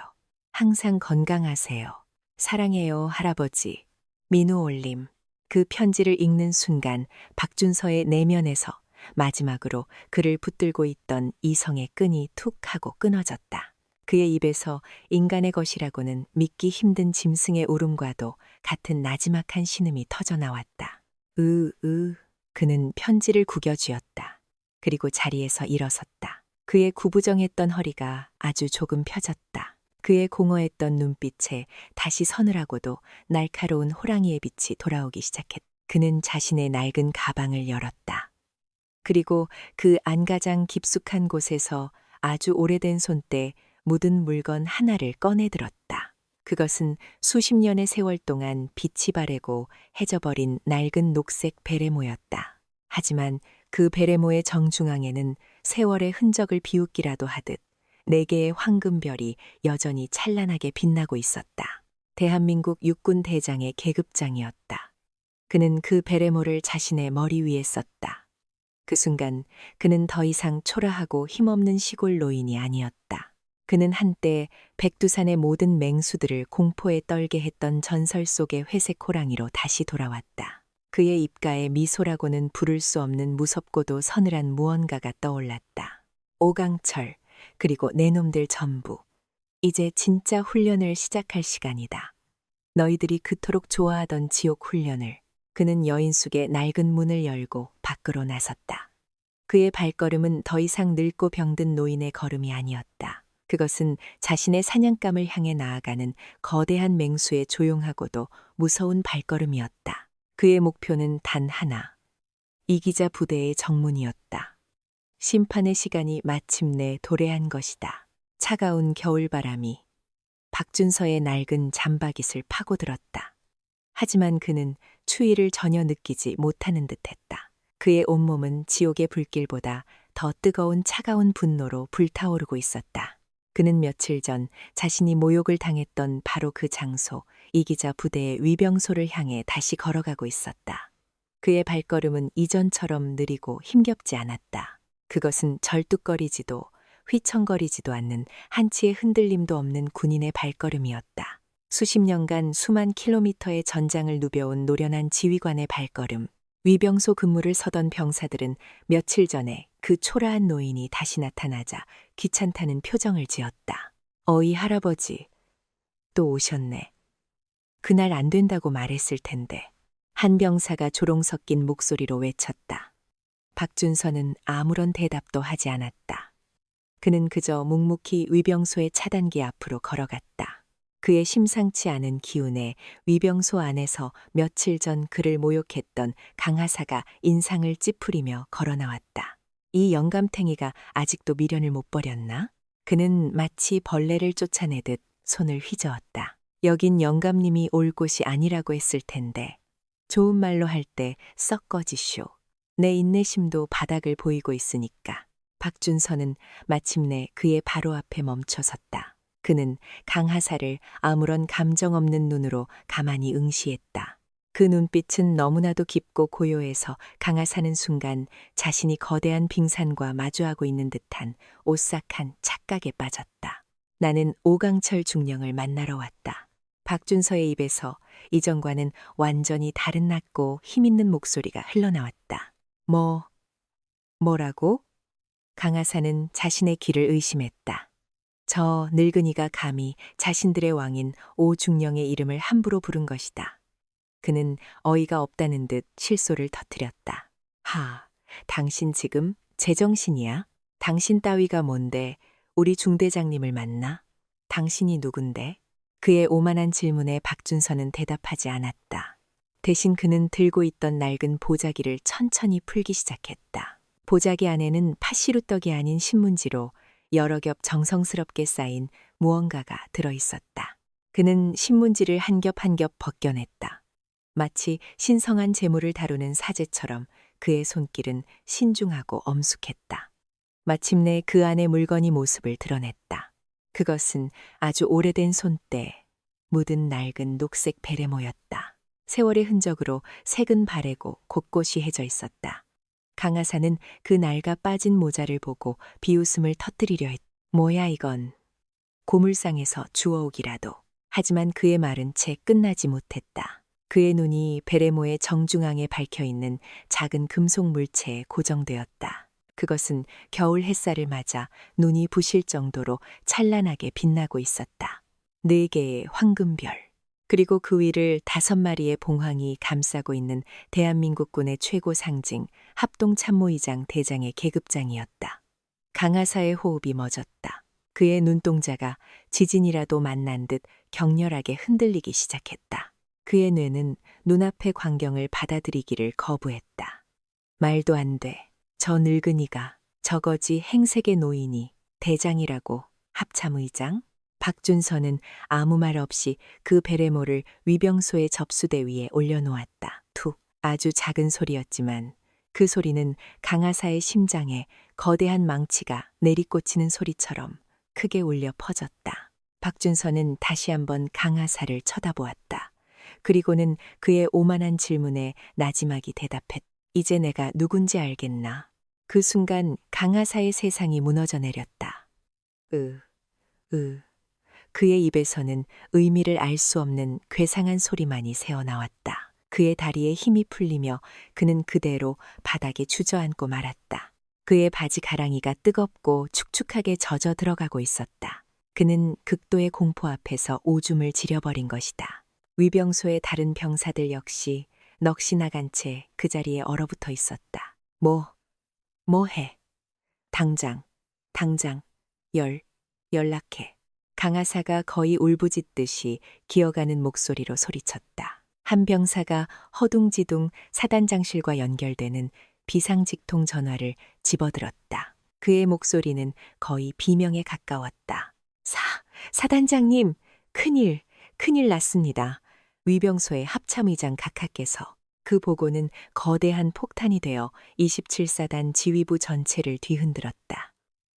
항상 건강하세요. 사랑해요, 할아버지. 민우 올림. 그 편지를 읽는 순간 박준서의 내면에서 마지막으로 그를 붙들고 있던 이성의 끈이 툭 하고 끊어졌다. 그의 입에서 인간의 것이라고는 믿기 힘든 짐승의 울음과도 같은 나지막한 신음이 터져 나왔다. 그는 편지를 구겨쥐었다. 그리고 자리에서 일어섰다. 그의 구부정했던 허리가 아주 조금 펴졌다. 그의 공허했던 눈빛에 다시 서늘하고도 날카로운 호랑이의 빛이 돌아오기 시작했다. 그는 자신의 낡은 가방을 열었다. 그리고 그 안가장 깊숙한 곳에서 아주 오래된 손때 묻은 물건 하나를 꺼내들었다. 그것은 수십 년의 세월 동안 빛이 바래고 해져버린 낡은 녹색 베레모였다. 하지만 그 베레모의 정중앙에는 세월의 흔적을 비웃기라도 하듯 네 개의 황금별이 여전히 찬란하게 빛나고 있었다. 대한민국 육군 대장의 계급장이었다. 그는 그 베레모를 자신의 머리 위에 썼다. 그 순간 그는 더 이상 초라하고 힘없는 시골 노인이 아니었다. 그는 한때 백두산의 모든 맹수들을 공포에 떨게 했던 전설 속의 회색 호랑이로 다시 돌아왔다. 그의 입가에 미소라고는 부를 수 없는 무섭고도 서늘한 무언가가 떠올랐다. 오강철, 그리고 내 놈들 전부. 이제 진짜 훈련을 시작할 시간이다. 너희들이 그토록 좋아하던 지옥 훈련을. 그는 여인숙의 낡은 문을 열고 밖으로 나섰다. 그의 발걸음은 더 이상 늙고 병든 노인의 걸음이 아니었다. 그것은 자신의 사냥감을 향해 나아가는 거대한 맹수의 조용하고도 무서운 발걸음이었다. 그의 목표는 단 하나. 이기자 부대의 정문이었다. 심판의 시간이 마침내 도래한 것이다. 차가운 겨울바람이 박준서의 낡은 잠바깃을 파고들었다. 하지만 그는 추위를 전혀 느끼지 못하는 듯했다. 그의 온몸은 지옥의 불길보다 더 뜨거운 차가운 분노로 불타오르고 있었다. 그는 며칠 전 자신이 모욕을 당했던 바로 그 장소, 이기자 부대의 위병소를 향해 다시 걸어가고 있었다. 그의 발걸음은 이전처럼 느리고 힘겹지 않았다. 그것은 절뚝거리지도 휘청거리지도 않는 한치의 흔들림도 없는 군인의 발걸음이었다. 수십 년간 수만 킬로미터의 전장을 누벼온 노련한 지휘관의 발걸음. 위병소 근무를 서던 병사들은 며칠 전에 그 초라한 노인이 다시 나타나자 귀찮다는 표정을 지었다. 어이 할아버지, 또 오셨네. 그날 안 된다고 말했을 텐데. 한 병사가 조롱 섞인 목소리로 외쳤다. 박준서는 아무런 대답도 하지 않았다. 그는 그저 묵묵히 위병소의 차단기 앞으로 걸어갔다. 그의 심상치 않은 기운에 위병소 안에서 며칠 전 그를 모욕했던 강하사가 인상을 찌푸리며 걸어 나왔다. 이 영감탱이가 아직도 미련을 못 버렸나? 그는 마치 벌레를 쫓아내듯 손을 휘저었다. 여긴 영감님이 올 곳이 아니라고 했을 텐데. 좋은 말로 할 때 썩 꺼지쇼. 내 인내심도 바닥을 보이고 있으니까. 박준서는 마침내 그의 바로 앞에 멈춰섰다. 그는 강하사를 아무런 감정 없는 눈으로 가만히 응시했다. 그 눈빛은 너무나도 깊고 고요해서 강하사는 순간 자신이 거대한 빙산과 마주하고 있는 듯한 오싹한 착각에 빠졌다. 나는 오강철 중령을 만나러 왔다. 박준서의 입에서 이전과는 완전히 다른 낮고 힘있는 목소리가 흘러나왔다. 뭐라고? 강하사는 자신의 귀를 의심했다. 저 늙은이가 감히 자신들의 왕인 오중령의 이름을 함부로 부른 것이다. 그는 어이가 없다는 듯 실소를 터뜨렸다. 당신 지금 제정신이야? 당신 따위가 뭔데 우리 중대장님을 만나? 당신이 누군데? 그의 오만한 질문에 박준서는 대답하지 않았다. 대신 그는 들고 있던 낡은 보자기를 천천히 풀기 시작했다. 보자기 안에는 팥시루떡이 아닌 신문지로 여러 겹 정성스럽게 쌓인 무언가가 들어있었다. 그는 신문지를 한 겹 한 겹 벗겨냈다. 마치 신성한 재물을 다루는 사제처럼 그의 손길은 신중하고 엄숙했다. 마침내 그 안의 물건이 모습을 드러냈다. 그것은 아주 오래된 손때, 묻은 낡은 녹색 베레모였다. 세월의 흔적으로 색은 바래고 곳곳이 해져 있었다. 강하사는 그 낡아 빠진 모자를 보고 비웃음을 터뜨리려 했다. 뭐야 이건. 고물상에서 주워오기라도. 하지만 그의 말은 채 끝나지 못했다. 그의 눈이 베레모의 정중앙에 박혀있는 작은 금속 물체에 고정되었다. 그것은 겨울 햇살을 맞아 눈이 부실 정도로 찬란하게 빛나고 있었다. 4개의 황금별. 그리고 그 위를 5마리의 봉황이 감싸고 있는 대한민국군의 최고 상징 합동참모의장 대장의 계급장이었다. 강하사의 호흡이 멎었다. 그의 눈동자가 지진이라도 만난 듯 격렬하게 흔들리기 시작했다. 그의 뇌는 눈앞의 광경을 받아들이기를 거부했다. 말도 안 돼. 저 늙은이가, 저거지 행색의 노인이 대장이라고. 합참의장? 박준서는 아무 말 없이 그 베레모를 위병소의 접수대 위에 올려놓았다. 툭. 아주 작은 소리였지만 그 소리는 강하사의 심장에 거대한 망치가 내리꽂히는 소리처럼 크게 울려 퍼졌다. 박준서는 다시 한번 강하사를 쳐다보았다. 그리고는 그의 오만한 질문에 나지막이 대답했다. 이제 내가 누군지 알겠나? 그 순간 강하사의 세상이 무너져 내렸다. 그의 입에서는 의미를 알 수 없는 괴상한 소리만이 새어나왔다. 그의 다리에 힘이 풀리며 그는 그대로 바닥에 주저앉고 말았다. 그의 바지 가랑이가 뜨겁고 축축하게 젖어 들어가고 있었다. 그는 극도의 공포 앞에서 오줌을 지려버린 것이다. 위병소의 다른 병사들 역시 넋이 나간 채 그 자리에 얼어붙어 있었다. 뭐 해? 당장, 연락해. 강하사가 거의 울부짖듯이 기어가는 목소리로 소리쳤다. 한 병사가 허둥지둥 사단장실과 연결되는 비상직통 전화를 집어들었다. 그의 목소리는 거의 비명에 가까웠다. 사단장님, 큰일 났습니다. 위병소의 합참의장 각하께서. 그 보고는 거대한 폭탄이 되어 27사단 지휘부 전체를 뒤흔들었다.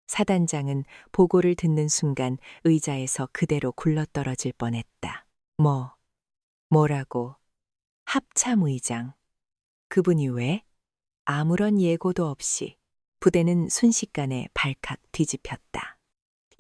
사단장은 보고를 듣는 순간 의자에서 그대로 굴러떨어질 뻔했다. 뭐라고? 합참의장. 그분이 왜? 아무런 예고도 없이. 부대는 순식간에 발칵 뒤집혔다.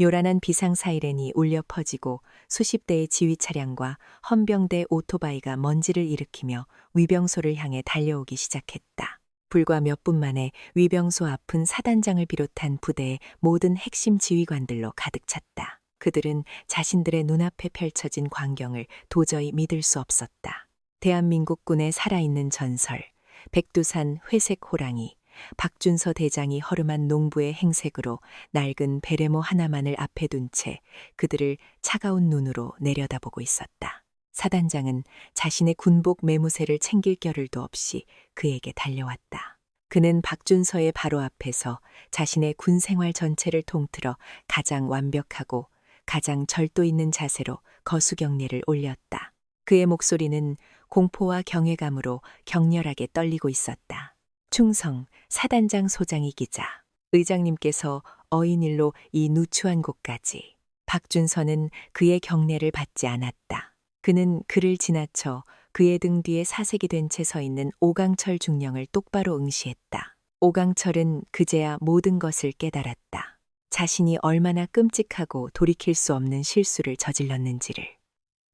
요란한 비상 사이렌이 울려 퍼지고 수십 대의 지휘 차량과 헌병대 오토바이가 먼지를 일으키며 위병소를 향해 달려오기 시작했다. 불과 몇 분 만에 위병소 앞은 사단장을 비롯한 부대의 모든 핵심 지휘관들로 가득 찼다. 그들은 자신들의 눈앞에 펼쳐진 광경을 도저히 믿을 수 없었다. 대한민국군의 살아있는 전설, 백두산 회색 호랑이, 박준서 대장이 허름한 농부의 행색으로 낡은 베레모 하나만을 앞에 둔 채 그들을 차가운 눈으로 내려다보고 있었다. 사단장은 자신의 군복 매무새를 챙길 겨를도 없이 그에게 달려왔다. 그는 박준서의 바로 앞에서 자신의 군 생활 전체를 통틀어 가장 완벽하고 가장 절도 있는 자세로 거수경례를 올렸다. 그의 목소리는 공포와 경외감으로 격렬하게 떨리고 있었다. 충성, 사단장 소장이기자. 의장님께서 어인일로 이 누추한 곳까지. 박준서는 그의 경례를 받지 않았다. 그는 그를 지나쳐 그의 등 뒤에 사색이 된 채 서 있는 오강철 중령을 똑바로 응시했다. 오강철은 그제야 모든 것을 깨달았다. 자신이 얼마나 끔찍하고 돌이킬 수 없는 실수를 저질렀는지를.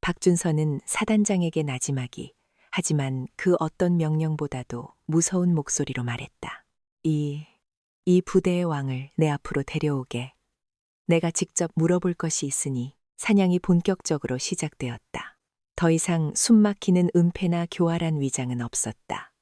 박준서는 사단장에게 나지막이 하지만 그 어떤 명령보다도 무서운 목소리로 말했다. 이 부대의 왕을 내 앞으로 데려오게. 내가 직접 물어볼 것이 있으니. 사냥이 본격적으로 시작되었다. 더 이상 숨막히는 은폐나 교활한 위장은 없었다.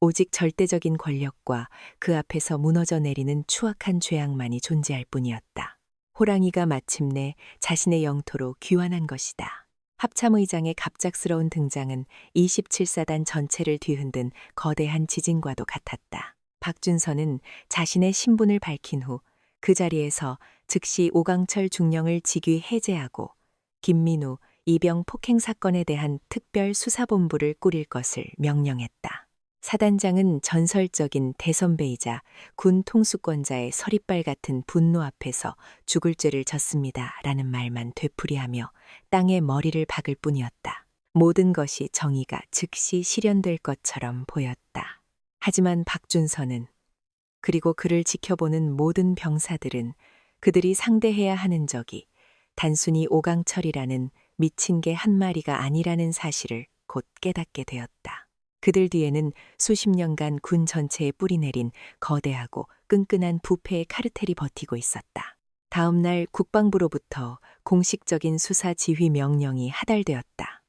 오직 절대적인 권력과 그 앞에서 무너져 내리는 추악한 죄악만이 존재할 뿐이었다. 호랑이가 마침내 자신의 영토로 귀환한 것이다. 합참의장의 갑작스러운 등장은 27사단 전체를 뒤흔든 거대한 지진과도 같았다. 박준서는 자신의 신분을 밝힌 후 그 자리에서 즉시 오강철 중령을 직위 해제하고 김민우, 이병 폭행 사건에 대한 특별 수사본부를 꾸릴 것을 명령했다. 사단장은 전설적인 대선배이자 군 통수권자의 서리빨 같은 분노 앞에서 죽을 죄를 졌습니다. 라는 말만 되풀이하며 땅에 머리를 박을 뿐이었다. 모든 것이 정의가 즉시 실현될 것처럼 보였다. 하지만 박준서는 그리고 그를 지켜보는 모든 병사들은 그들이 상대해야 하는 적이 단순히 오강철이라는 미친 개 한 마리가 아니라는 사실을 곧 깨닫게 되었다. 그들 뒤에는 수십 년간 군 전체에 뿌리내린 거대하고 끈끈한 부패의 카르텔이 버티고 있었다. 다음 날 국방부로부터 공식적인 수사 지휘 명령이 하달되었다.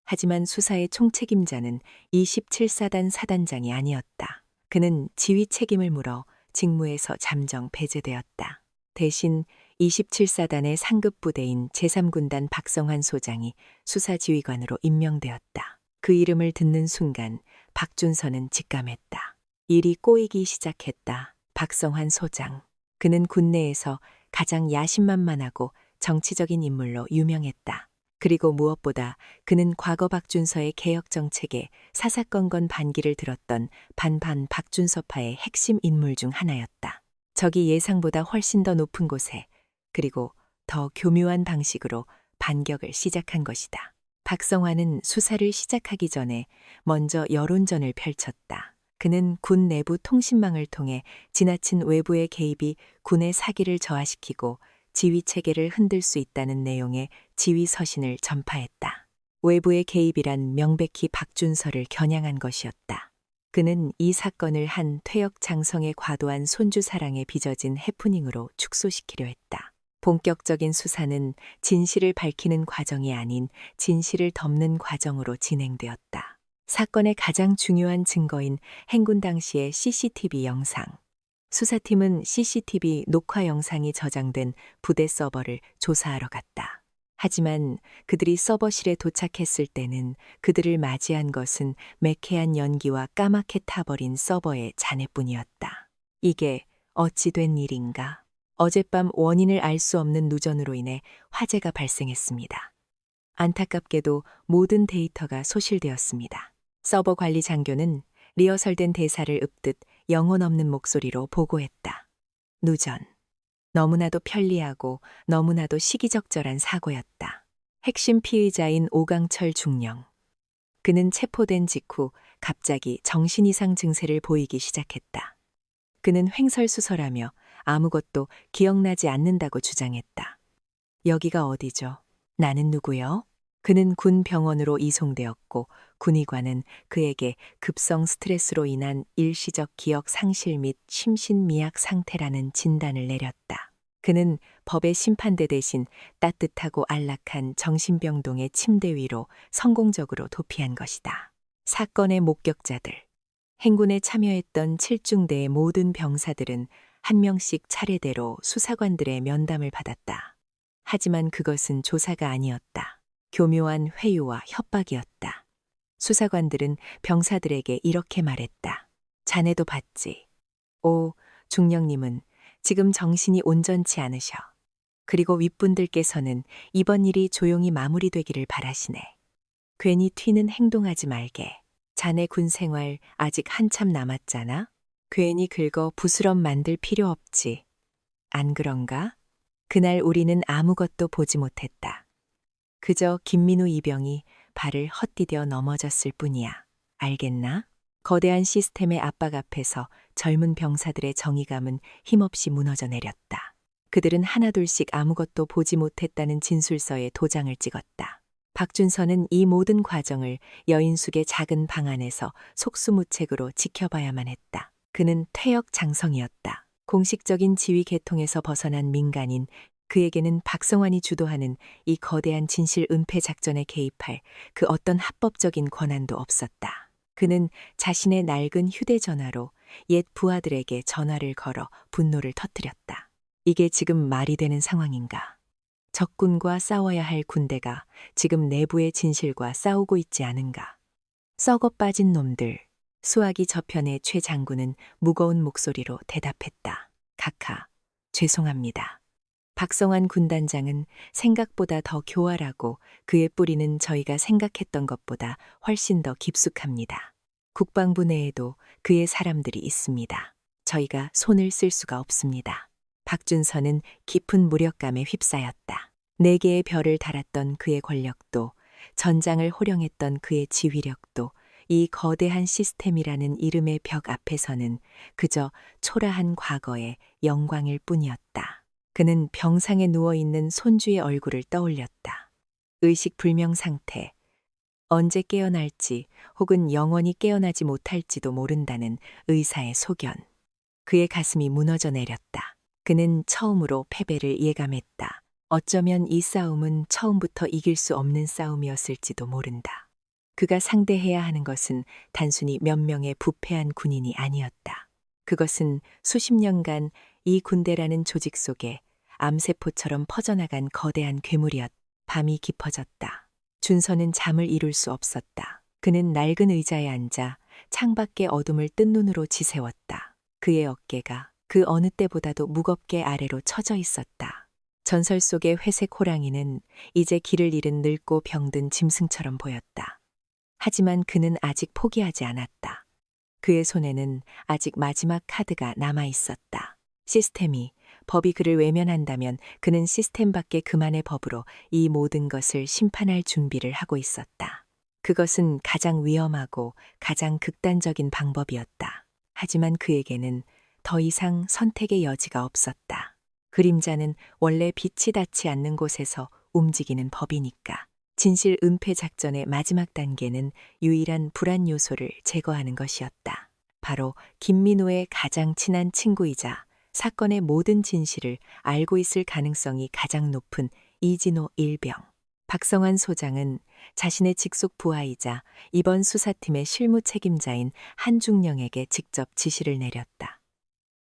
하지만 수사의 총책임자는 27사단 사단장이 아니었다. 그는 지휘 책임을 물어 직무에서 잠정 배제되었다. 대신 27사단의 상급 부대인 제3군단 박성환 소장이 수사지휘관으로 임명되었다. 그 이름을 듣는 순간 박준서는 직감했다. 일이 꼬이기 시작했다. 박성환 소장. 그는 군내에서 가장 야심만만하고 정치적인 인물로 유명했다. 그리고 무엇보다 그는 과거 박준서의 개혁 정책에 사사건건 반기를 들었던 반반 박준서파의 핵심 인물 중 하나였다. 적이 예상보다 훨씬 더 높은 곳에 그리고 더 교묘한 방식으로 반격을 시작한 것이다. 박성환은 수사를 시작하기 전에 먼저 여론전을 펼쳤다. 그는 군 내부 통신망을 통해 지나친 외부의 개입이 군의 사기를 저하시키고 지휘 체계를 흔들 수 있다는 내용의 지휘 서신을 전파했다. 외부의 개입이란 명백히 박준서를 겨냥한 것이었다. 그는 이 사건을 한 퇴역 장성의 과도한 손주 사랑에 빚어진 해프닝으로 축소시키려 했다. 본격적인 수사는 진실을 밝히는 과정이 아닌 진실을 덮는 과정으로 진행되었다. 사건의 가장 중요한 증거인 행군 당시의 CCTV 영상. 수사팀은 CCTV 녹화 영상이 저장된 부대 서버를 조사하러 갔다. 하지만 그들이 서버실에 도착했을 때는 그들을 맞이한 것은 매캐한 연기와 까맣게 타버린 서버의 잔해뿐이었다. 이게 어찌 된 일인가? 어젯밤 원인을 알 수 없는 누전으로 인해 화재가 발생했습니다. 안타깝게도 모든 데이터가 소실되었습니다. 서버 관리 장교는 리허설된 대사를 읊듯 영혼 없는 목소리로 보고했다. 누전. 너무나도 편리하고 너무나도 시기적절한 사고였다. 핵심 피의자인 오강철 중령. 그는 체포된 직후 갑자기 정신 이상 증세를 보이기 시작했다. 그는 횡설수설하며 아무것도 기억나지 않는다고 주장했다. 여기가 어디죠? 나는 누구요? 그는 군 병원으로 이송되었고 군의관은 그에게 급성 스트레스로 인한 일시적 기억 상실 및 심신미약 상태라는 진단을 내렸다. 그는 법의 심판대 대신 따뜻하고 안락한 정신병동의 침대 위로 성공적으로 도피한 것이다. 사건의 목격자들. 행군에 참여했던 7중대의 모든 병사들은 한 명씩 차례대로 수사관들의 면담을 받았다. 하지만 그것은 조사가 아니었다. 교묘한 회유와 협박이었다. 수사관들은 병사들에게 이렇게 말했다. 자네도 봤지. 오, 중령님은 지금 정신이 온전치 않으셔. 그리고 윗분들께서는 이번 일이 조용히 마무리되기를 바라시네. 괜히 튀는 행동하지 말게. 자네 군 생활 아직 한참 남았잖아. 괜히 긁어 부스럼 만들 필요 없지. 안 그런가? 그날 우리는 아무것도 보지 못했다. 그저 김민우 이병이 발을 헛디뎌 넘어졌을 뿐이야. 알겠나? 거대한 시스템의 압박 앞에서 젊은 병사들의 정의감은 힘없이 무너져 내렸다. 그들은 하나둘씩 아무것도 보지 못했다는 진술서에 도장을 찍었다. 박준서는 이 모든 과정을 여인숙의 작은 방 안에서 속수무책으로 지켜봐야만 했다. 그는 퇴역 장성이었다. 공식적인 지휘 계통에서 벗어난 민간인, 그에게는 박성환이 주도하는 이 거대한 진실 은폐 작전에 개입할 그 어떤 합법적인 권한도 없었다. 그는 자신의 낡은 휴대전화로 옛 부하들에게 전화를 걸어 분노를 터뜨렸다. 이게 지금 말이 되는 상황인가? 적군과 싸워야 할 군대가 지금 내부의 진실과 싸우고 있지 않은가? 썩어 빠진 놈들. 수화기 저편의 최 장군은 무거운 목소리로 대답했다. 각하, 죄송합니다. 박성환 군단장은 생각보다 더 교활하고 그의 뿌리는 저희가 생각했던 것보다 훨씬 더 깊숙합니다. 국방부 내에도 그의 사람들이 있습니다. 저희가 손을 쓸 수가 없습니다. 박준서는 깊은 무력감에 휩싸였다. 4개의 별을 달았던 그의 권력도, 전장을 호령했던 그의 지휘력도 이 거대한 시스템이라는 이름의 벽 앞에서는 그저 초라한 과거의 영광일 뿐이었다. 그는 병상에 누워있는 손주의 얼굴을 떠올렸다. 의식불명 상태, 언제 깨어날지 혹은 영원히 깨어나지 못할지도 모른다는 의사의 소견. 그의 가슴이 무너져 내렸다. 그는 처음으로 패배를 예감했다. 어쩌면 이 싸움은 처음부터 이길 수 없는 싸움이었을지도 모른다. 그가 상대해야 하는 것은 단순히 몇 명의 부패한 군인이 아니었다. 그것은 수십 년간 이 군대라는 조직 속에 암세포처럼 퍼져나간 거대한 괴물이었다. 밤이 깊어졌다. 준서는 잠을 이룰 수 없었다. 그는 낡은 의자에 앉아 창밖의 어둠을 뜬 눈으로 지새웠다. 그의 어깨가 그 어느 때보다도 무겁게 아래로 처져 있었다. 전설 속의 회색 호랑이는 이제 길을 잃은 늙고 병든 짐승처럼 보였다. 하지만 그는 아직 포기하지 않았다. 그의 손에는 아직 마지막 카드가 남아 있었다. 시스템이, 법이 그를 외면한다면 그는 시스템 밖의 그만의 법으로 이 모든 것을 심판할 준비를 하고 있었다. 그것은 가장 위험하고 가장 극단적인 방법이었다. 하지만 그에게는 더 이상 선택의 여지가 없었다. 그림자는 원래 빛이 닿지 않는 곳에서 움직이는 법이니까. 진실 은폐 작전의 마지막 단계는 유일한 불안 요소를 제거하는 것이었다. 바로 김민호의 가장 친한 친구이자 사건의 모든 진실을 알고 있을 가능성이 가장 높은 이진호 일병. 박성환 소장은 자신의 직속 부하이자 이번 수사팀의 실무 책임자인 한중령에게 직접 지시를 내렸다.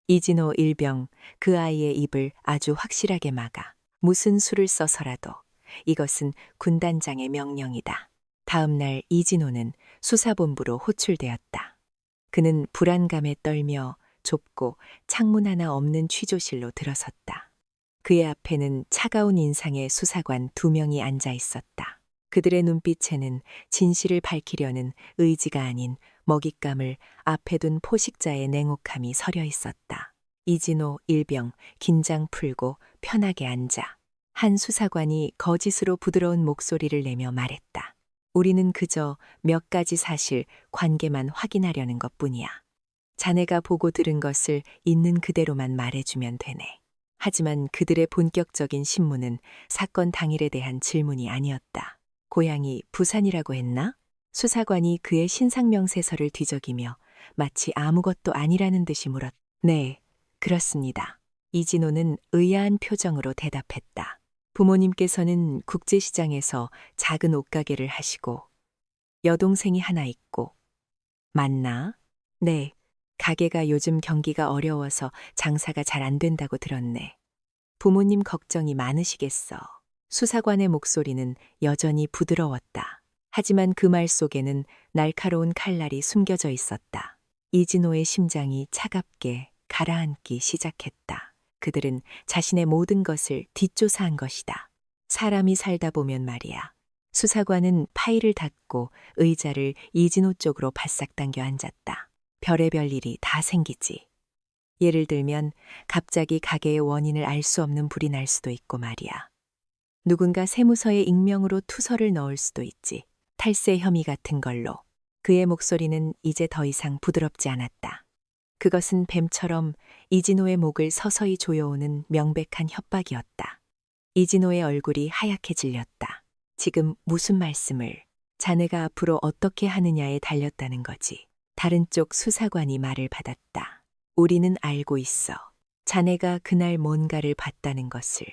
이진호 일병, 그 아이의 입을 아주 확실하게 막아 무슨 수를 써서라도 이것은 군단장의 명령이다. 다음 날 이진호는 수사본부로 호출되었다. 그는 불안감에 떨며 좁고 창문 하나 없는 취조실로 들어섰다. 그의 앞에는 차가운 인상의 수사관 2명이 앉아 있었다. 그들의 눈빛에는 진실을 밝히려는 의지가 아닌 먹잇감을 앞에 둔 포식자의 냉혹함이 서려 있었다. 이진호 일병, 긴장 풀고 편하게 앉아. 한 수사관이 거짓으로 부드러운 목소리를 내며 말했다. 우리는 그저 몇 가지 사실, 관계만 확인하려는 것뿐이야. 자네가 보고 들은 것을 있는 그대로만 말해주면 되네. 하지만 그들의 본격적인 신문은 사건 당일에 대한 질문이 아니었다. 고향이 부산이라고 했나? 수사관이 그의 신상명세서를 뒤적이며 마치 아무것도 아니라는 듯이 물었다. 네, 그렇습니다. 이진호는 의아한 표정으로 대답했다. 부모님께서는 국제시장에서 작은 옷가게를 하시고 여동생이 하나 있고. 맞나? 네, 가게가 요즘 경기가 어려워서 장사가 잘 안 된다고 들었네. 부모님 걱정이 많으시겠어. 수사관의 목소리는 여전히 부드러웠다. 하지만 그 말 속에는 날카로운 칼날이 숨겨져 있었다. 이진호의 심장이 차갑게 가라앉기 시작했다. 그들은 자신의 모든 것을 뒷조사한 것이다. 사람이 살다 보면 말이야. 수사관은 파일을 닫고 의자를 이진호 쪽으로 바싹 당겨 앉았다. 별의별 일이 다 생기지. 예를 들면 갑자기 가게의 원인을 알 수 없는 불이 날 수도 있고 말이야. 누군가 세무서에 익명으로 투서를 넣을 수도 있지. 탈세 혐의 같은 걸로. 그의 목소리는 이제 더 이상 부드럽지 않았다. 그것은 뱀처럼 이진호의 목을 서서히 조여오는 명백한 협박이었다. 이진호의 얼굴이 하얗게 질렸다. 지금 무슨 말씀을? 자네가 앞으로 어떻게 하느냐에 달렸다는 거지. 다른 쪽 수사관이 말을 받았다. 우리는 알고 있어. 자네가 그날 뭔가를 봤다는 것을.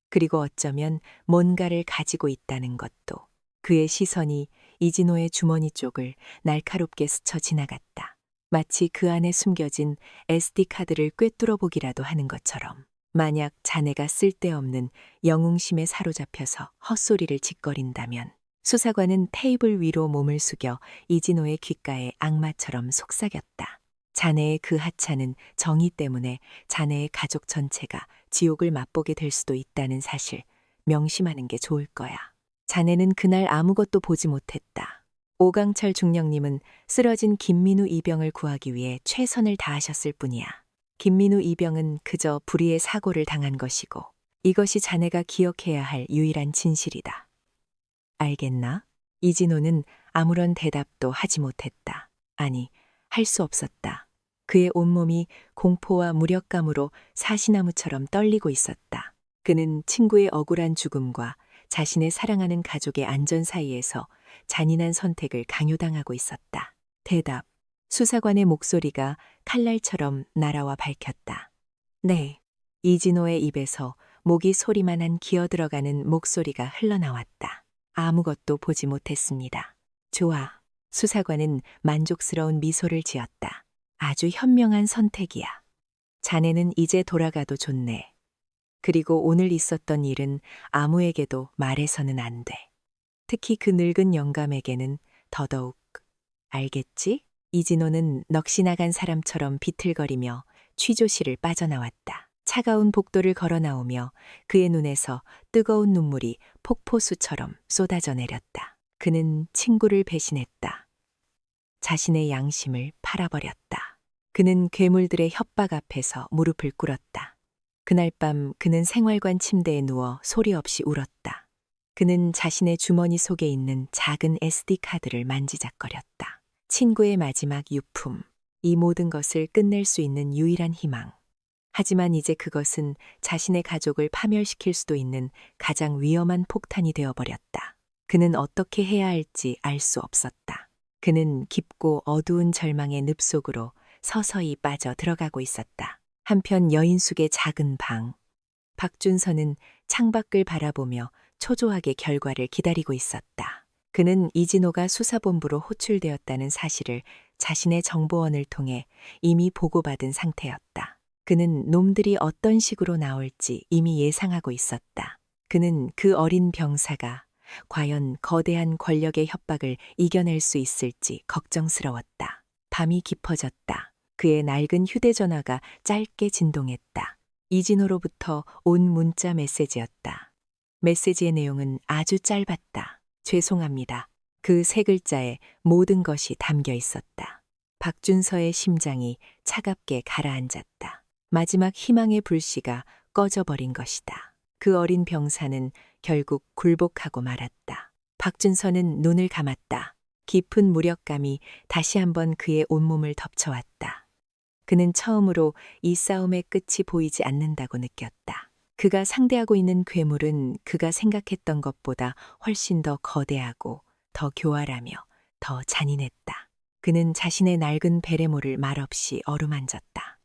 그리고 어쩌면 뭔가를 가지고 있다는 것도. 그의 시선이 이진호의 주머니 쪽을 날카롭게 스쳐 지나갔다. 마치 그 안에 숨겨진 SD카드를 꿰뚫어 보기라도 하는 것처럼. 만약 자네가 쓸데없는 영웅심에 사로잡혀서 헛소리를 짓거린다면. 수사관은 테이블 위로 몸을 숙여 이진호의 귓가에 악마처럼 속삭였다. 자네의 그 하찮은 정의 때문에 자네의 가족 전체가 지옥을 맛보게 될 수도 있다는 사실 명심하는 게 좋을 거야. 자네는 그날 아무것도 보지 못했다. 오강철 중령님은 쓰러진 김민우 이병을 구하기 위해 최선을 다하셨을 뿐이야. 김민우 이병은 그저 불의의 사고를 당한 것이고 이것이 자네가 기억해야 할 유일한 진실이다. 알겠나? 이진호는 아무런 대답도 하지 못했다. 아니, 할 수 없었다. 그의 온몸이 공포와 무력감으로 사시나무처럼 떨리고 있었다. 그는 친구의 억울한 죽음과 자신의 사랑하는 가족의 안전 사이에서 잔인한 선택을 강요당하고 있었다. 대답. 수사관의 목소리가 칼날처럼 날아와 밝혔다. 네. 이진호의 입에서 목이 소리만한 기어들어가는 목소리가 흘러나왔다. 아무것도 보지 못했습니다. 좋아. 수사관은 만족스러운 미소를 지었다. 아주 현명한 선택이야. 자네는 이제 돌아가도 좋네. 그리고 오늘 있었던 일은 아무에게도 말해서는 안 돼. 특히 그 늙은 영감에게는 더더욱. 알겠지? 이진호는 넋이 나간 사람처럼 비틀거리며 취조실을 빠져나왔다. 차가운 복도를 걸어 나오며 그의 눈에서 뜨거운 눈물이 폭포수처럼 쏟아져 내렸다. 그는 친구를 배신했다. 자신의 양심을 팔아버렸다. 그는 괴물들의 협박 앞에서 무릎을 꿇었다. 그날 밤 그는 생활관 침대에 누워 소리 없이 울었다. 그는 자신의 주머니 속에 있는 작은 SD카드를 만지작거렸다. 친구의 마지막 유품, 이 모든 것을 끝낼 수 있는 유일한 희망. 하지만 이제 그것은 자신의 가족을 파멸시킬 수도 있는 가장 위험한 폭탄이 되어버렸다. 그는 어떻게 해야 할지 알 수 없었다. 그는 깊고 어두운 절망의 늪 속으로 서서히 빠져 들어가고 있었다. 한편 여인숙의 작은 방. 박준서는 창밖을 바라보며 초조하게 결과를 기다리고 있었다. 그는 이진호가 수사본부로 호출되었다는 사실을 자신의 정보원을 통해 이미 보고받은 상태였다. 그는 놈들이 어떤 식으로 나올지 이미 예상하고 있었다. 그는 그 어린 병사가 과연 거대한 권력의 협박을 이겨낼 수 있을지 걱정스러웠다. 밤이 깊어졌다. 그의 낡은 휴대전화가 짧게 진동했다. 이진호로부터 온 문자 메시지였다. 메시지의 내용은 아주 짧았다. 죄송합니다. 그 세 글자에 모든 것이 담겨 있었다. 박준서의 심장이 차갑게 가라앉았다. 마지막 희망의 불씨가 꺼져버린 것이다. 그 어린 병사는 결국 굴복하고 말았다. 박준서는 눈을 감았다. 깊은 무력감이 다시 한번 그의 온몸을 덮쳐왔다. 그는 처음으로 이 싸움의 끝이 보이지 않는다고 느꼈다. 그가 상대하고 있는 괴물은 그가 생각했던 것보다 훨씬 더 거대하고 더 교활하며 더 잔인했다. 그는 자신의 낡은 베레모를 말없이 어루만졌다.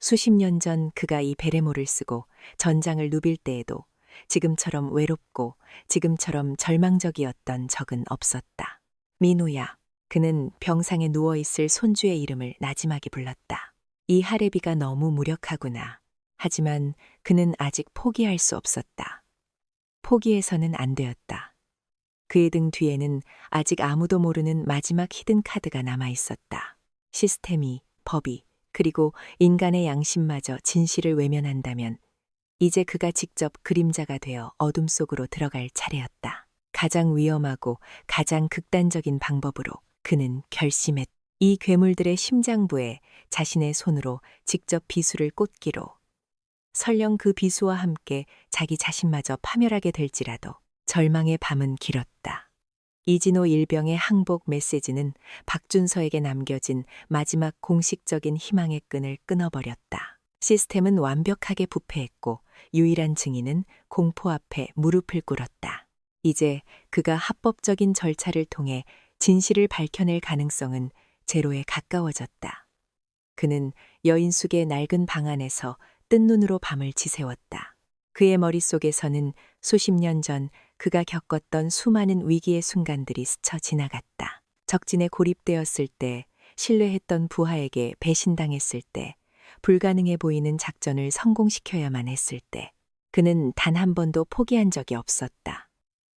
수십 년 전 그가 이 베레모를 쓰고 전장을 누빌 때에도 지금처럼 외롭고 지금처럼 절망적이었던 적은 없었다. 민우야. 그는 병상에 누워있을 손주의 이름을 나지막이 불렀다. 이 하레비가 너무 무력하구나. 하지만 그는 아직 포기할 수 없었다. 포기해서는 안 되었다. 그의 등 뒤에는 아직 아무도 모르는 마지막 히든 카드가 남아 있었다. 시스템이, 법이, 그리고 인간의 양심마저 진실을 외면한다면 이제 그가 직접 그림자가 되어 어둠 속으로 들어갈 차례였다. 가장 위험하고 가장 극단적인 방법으로 그는 결심했다. 이 괴물들의 심장부에 자신의 손으로 직접 비수를 꽂기로, 설령 그 비수와 함께 자기 자신마저 파멸하게 될지라도 절망의 밤은 길었다. 이진호 일병의 항복 메시지는 박준서에게 남겨진 마지막 공식적인 희망의 끈을 끊어버렸다. 시스템은 완벽하게 부패했고 유일한 증인은 공포 앞에 무릎을 꿇었다. 이제 그가 합법적인 절차를 통해 진실을 밝혀낼 가능성은 제로에 가까워졌다. 그는 여인숙의 낡은 방 안에서 뜬 눈으로 밤을 지새웠다. 그의 머릿속에서는 수십 년 전 그가 겪었던 수많은 위기의 순간들이 스쳐 지나갔다. 적진에 고립되었을 때, 신뢰했던 부하에게 배신당했을 때, 불가능해 보이는 작전을 성공시켜야만 했을 때, 그는 단 한 번도 포기한 적이 없었다.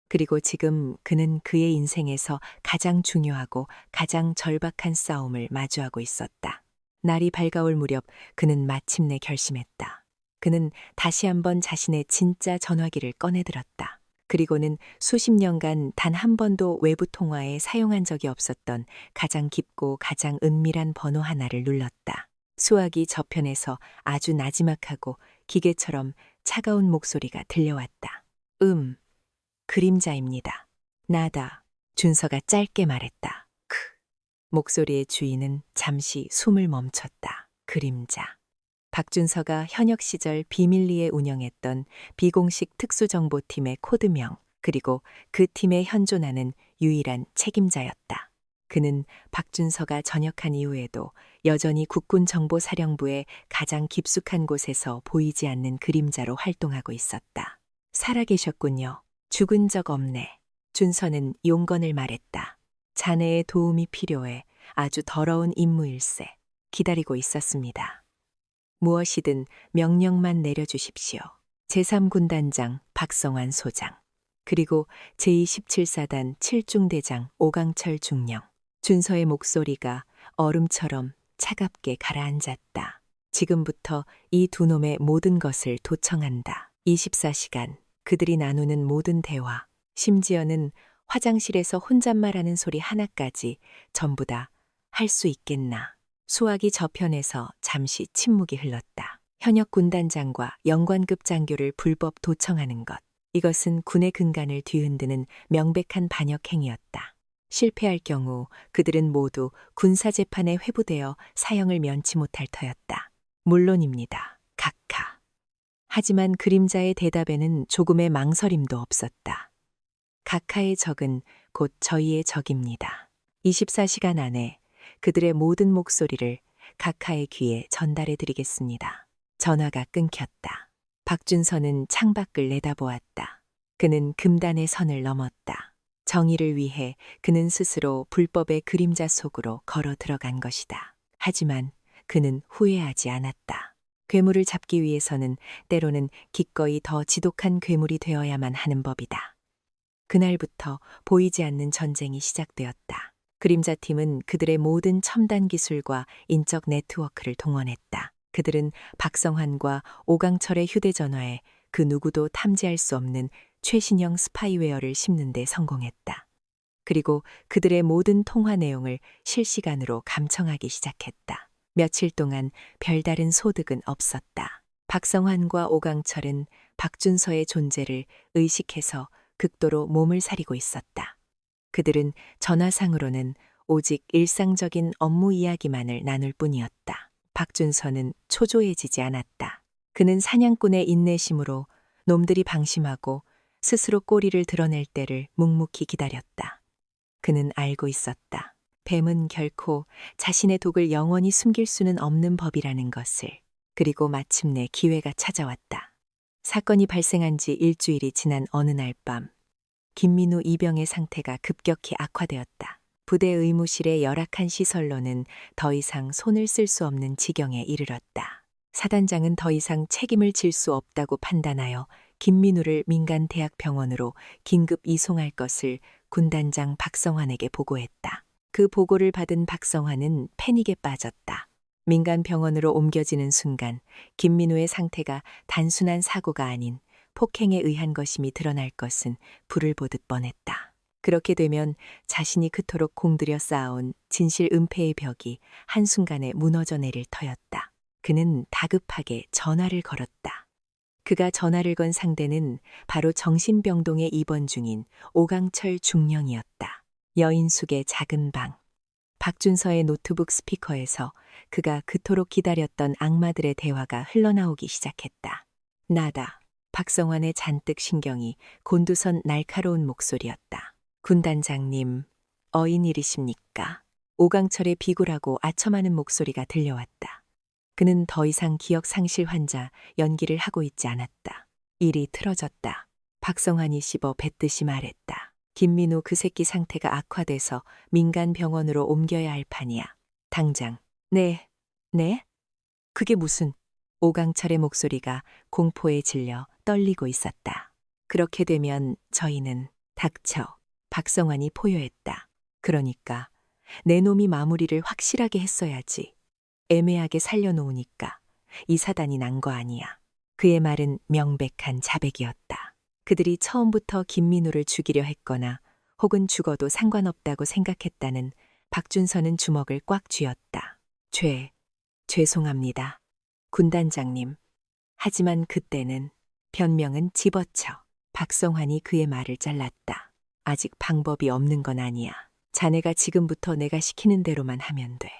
그리고 지금 그는 그의 인생에서 가장 중요하고 가장 절박한 싸움을 마주하고 있었다. 날이 밝아올 무렵 그는 마침내 결심했다. 그는 다시 한번 자신의 진짜 전화기를 꺼내들었다. 그리고는 수십 년간 단 한 번도 외부 통화에 사용한 적이 없었던 가장 깊고 가장 은밀한 번호 하나를 눌렀다. 수화기 저편에서 아주 나지막하고 기계처럼 차가운 목소리가 들려왔다. 그림자입니다. 나다. 준서가 짧게 말했다. 목소리의 주인은 잠시 숨을 멈췄다. 그림자. 박준서가 현역 시절 비밀리에 운영했던 비공식 특수정보팀의 코드명, 그리고 그 팀에 현존하는 유일한 책임자였다. 그는 박준서가 전역한 이후에도 여전히 국군정보사령부의 가장 깊숙한 곳에서 보이지 않는 그림자로 활동하고 있었다. 살아계셨군요. 죽은 적 없네. 준서는 용건을 말했다. 자네의 도움이 필요해. 아주 더러운 임무일세. 기다리고 있었습니다. 무엇이든 명령만 내려주십시오. 제3군단장 박성환 소장, 그리고 제27사단 7중대장 오강철 중령. 준서의 목소리가 얼음처럼 차갑게 가라앉았다. 지금부터 이 두 놈의 모든 것을 도청한다. 24시간 그들이 나누는 모든 대화, 심지어는 화장실에서 혼잣말하는 소리 하나까지 전부 다 할 수 있겠나. 수화기 저편에서 잠시 침묵이 흘렀다. 현역 군단장과 영관급 장교를 불법 도청하는 것. 이것은 군의 근간을 뒤흔드는 명백한 반역 행위였다. 실패할 경우 그들은 모두 군사재판에 회부되어 사형을 면치 못할 터였다. 물론입니다. 각하. 하지만 그림자의 대답에는 조금의 망설임도 없었다. 각하의 적은 곧 저희의 적입니다. 24시간 안에 그들의 모든 목소리를 각하의 귀에 전달해 드리겠습니다. 전화가 끊겼다. 박준서는 창밖을 내다보았다. 그는 금단의 선을 넘었다. 정의를 위해 그는 스스로 불법의 그림자 속으로 걸어 들어간 것이다. 하지만 그는 후회하지 않았다. 괴물을 잡기 위해서는 때로는 기꺼이 더 지독한 괴물이 되어야만 하는 법이다. 그날부터 보이지 않는 전쟁이 시작되었다. 그림자팀은 그들의 모든 첨단 기술과 인적 네트워크를 동원했다. 그들은 박성환과 오강철의 휴대전화에 그 누구도 탐지할 수 없는 최신형 스파이웨어를 심는 데 성공했다. 그리고 그들의 모든 통화 내용을 실시간으로 감청하기 시작했다. 며칠 동안 별다른 소득은 없었다. 박성환과 오강철은 박준서의 존재를 의식해서 극도로 몸을 사리고 있었다. 그들은 전화상으로는 오직 일상적인 업무 이야기만을 나눌 뿐이었다. 박준서는 초조해지지 않았다. 그는 사냥꾼의 인내심으로 놈들이 방심하고 스스로 꼬리를 드러낼 때를 묵묵히 기다렸다. 그는 알고 있었다. 뱀은 결코 자신의 독을 영원히 숨길 수는 없는 법이라는 것을. 그리고 마침내 기회가 찾아왔다. 사건이 발생한 지 일주일이 지난 어느 날 밤, 김민우 이병의 상태가 급격히 악화되었다. 부대 의무실의 열악한 시설로는 더 이상 손을 쓸 수 없는 지경에 이르렀다. 사단장은 더 이상 책임을 질 수 없다고 판단하여 김민우를 민간대학병원으로 긴급 이송할 것을 군단장 박성환에게 보고했다. 그 보고를 받은 박성환은 패닉에 빠졌다. 민간병원으로 옮겨지는 순간 김민우의 상태가 단순한 사고가 아닌 폭행에 의한 것임이 드러날 것은 불을 보듯 뻔했다. 그렇게 되면 자신이 그토록 공들여 쌓아온 진실 은폐의 벽이 한순간에 무너져 내릴 터였다. 그는 다급하게 전화를 걸었다. 그가 전화를 건 상대는 바로 정신병동에 입원 중인 오강철 중령이었다. 여인숙의 작은 방. 박준서의 노트북 스피커에서 그가 그토록 기다렸던 악마들의 대화가 흘러나오기 시작했다. 나다. 박성환의 잔뜩 신경이 곤두선 날카로운 목소리였다. 군단장님, 어인일이십니까? 오강철의 비굴하고 아첨하는 목소리가 들려왔다. 그는 더 이상 기억 상실 환자 연기를 하고 있지 않았다. 일이 틀어졌다. 박성환이 씹어 뱉듯이 말했다. 김민우 그 새끼 상태가 악화돼서 민간병원으로 옮겨야 할 판이야. 당장. 네. 그게 무슨... 오강철의 목소리가 공포에 질려 떨리고 있었다. 그렇게 되면 저희는... 닥쳐. 박성환이 포효했다. 그러니까 내 놈이 마무리를 확실하게 했어야지. 애매하게 살려놓으니까 이 사단이 난 거 아니야. 그의 말은 명백한 자백이었다. 그들이 처음부터 김민우를 죽이려 했거나 혹은 죽어도 상관없다고 생각했다는 박준서는 주먹을 꽉 쥐었다. 죄송합니다. 군단장님. 하지만 그때는 변명은 집어쳐. 박성환이 그의 말을 잘랐다. 아직 방법이 없는 건 아니야. 자네가 지금부터 내가 시키는 대로만 하면 돼.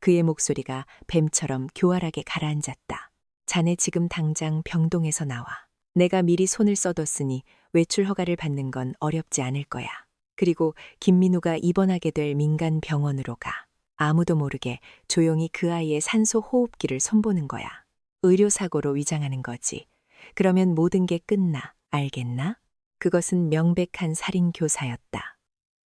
그의 목소리가 뱀처럼 교활하게 가라앉았다. 자네 지금 당장 병동에서 나와. 내가 미리 손을 써뒀으니 외출 허가를 받는 건 어렵지 않을 거야. 그리고 김민우가 입원하게 될 민간 병원으로 가. 아무도 모르게 조용히 그 아이의 산소 호흡기를 손보는 거야. 의료사고로 위장하는 거지. 그러면 모든 게 끝나. 알겠나? 그것은 명백한 살인교사였다.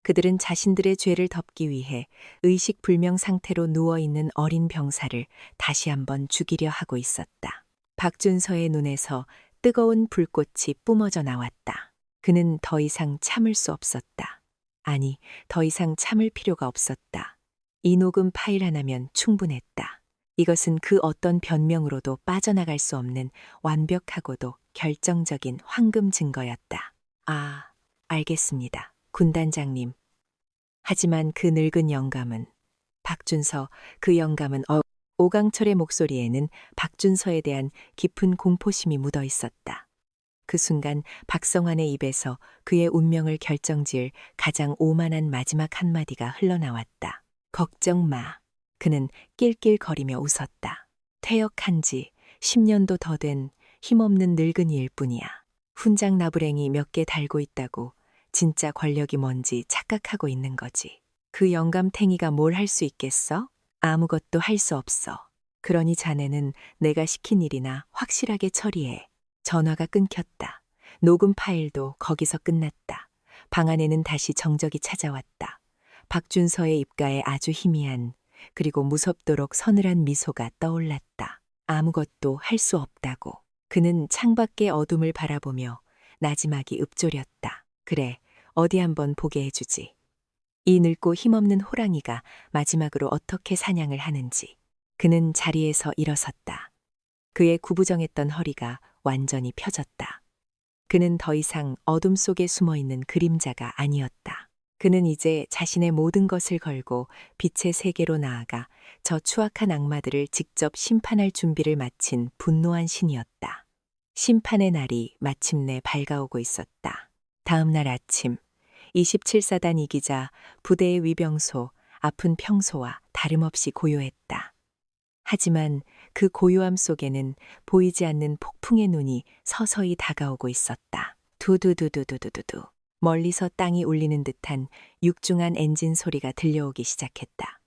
그들은 자신들의 죄를 덮기 위해 의식불명 상태로 누워있는 어린 병사를 다시 한번 죽이려 하고 있었다. 박준서의 눈에서 뜨거운 불꽃이 뿜어져 나왔다. 그는 더 이상 참을 수 없었다. 아니, 더 이상 참을 필요가 없었다. 이 녹음 파일 하나면 충분했다. 이것은 그 어떤 변명으로도 빠져나갈 수 없는 완벽하고도 결정적인 황금 증거였다. 아, 알겠습니다. 군단장님. 하지만 그 늙은 영감은, 박준서, 그 영감은 오강철의 목소리에는 박준서에 대한 깊은 공포심이 묻어 있었다. 그 순간 박성환의 입에서 그의 운명을 결정지을 가장 오만한 마지막 한마디가 흘러나왔다. 걱정 마. 그는 낄낄거리며 웃었다. 퇴역한 지 10년도 더 된 힘없는 늙은이일 뿐이야. 훈장 나부랭이 몇 개 달고 있다고 진짜 권력이 뭔지 착각하고 있는 거지. 그 영감탱이가 뭘 할 수 있겠어? 아무것도 할 수 없어. 그러니 자네는 내가 시킨 일이나 확실하게 처리해. 전화가 끊겼다. 녹음 파일도 거기서 끝났다. 방 안에는 다시 정적이 찾아왔다. 박준서의 입가에 아주 희미한 그리고 무섭도록 서늘한 미소가 떠올랐다. 아무것도 할 수 없다고. 그는 창밖의 어둠을 바라보며 나지막이 읊조렸다. 그래, 어디 한번 보게 해주지. 이 늙고 힘없는 호랑이가 마지막으로 어떻게 사냥을 하는지. 그는 자리에서 일어섰다. 그의 구부정했던 허리가 완전히 펴졌다. 그는 더 이상 어둠 속에 숨어있는 그림자가 아니었다. 그는 이제 자신의 모든 것을 걸고 빛의 세계로 나아가 저 추악한 악마들을 직접 심판할 준비를 마친 분노한 신이었다. 심판의 날이 마침내 밝아오고 있었다. 다음 날 아침, 27사단 이기자 부대의 위병소, 아픈 평소와 다름없이 고요했다. 하지만 그 고요함 속에는 보이지 않는 폭풍의 눈이 서서히 다가오고 있었다. 두두두두두두두. 멀리서 땅이 울리는 듯한 육중한 엔진 소리가 들려오기 시작했다.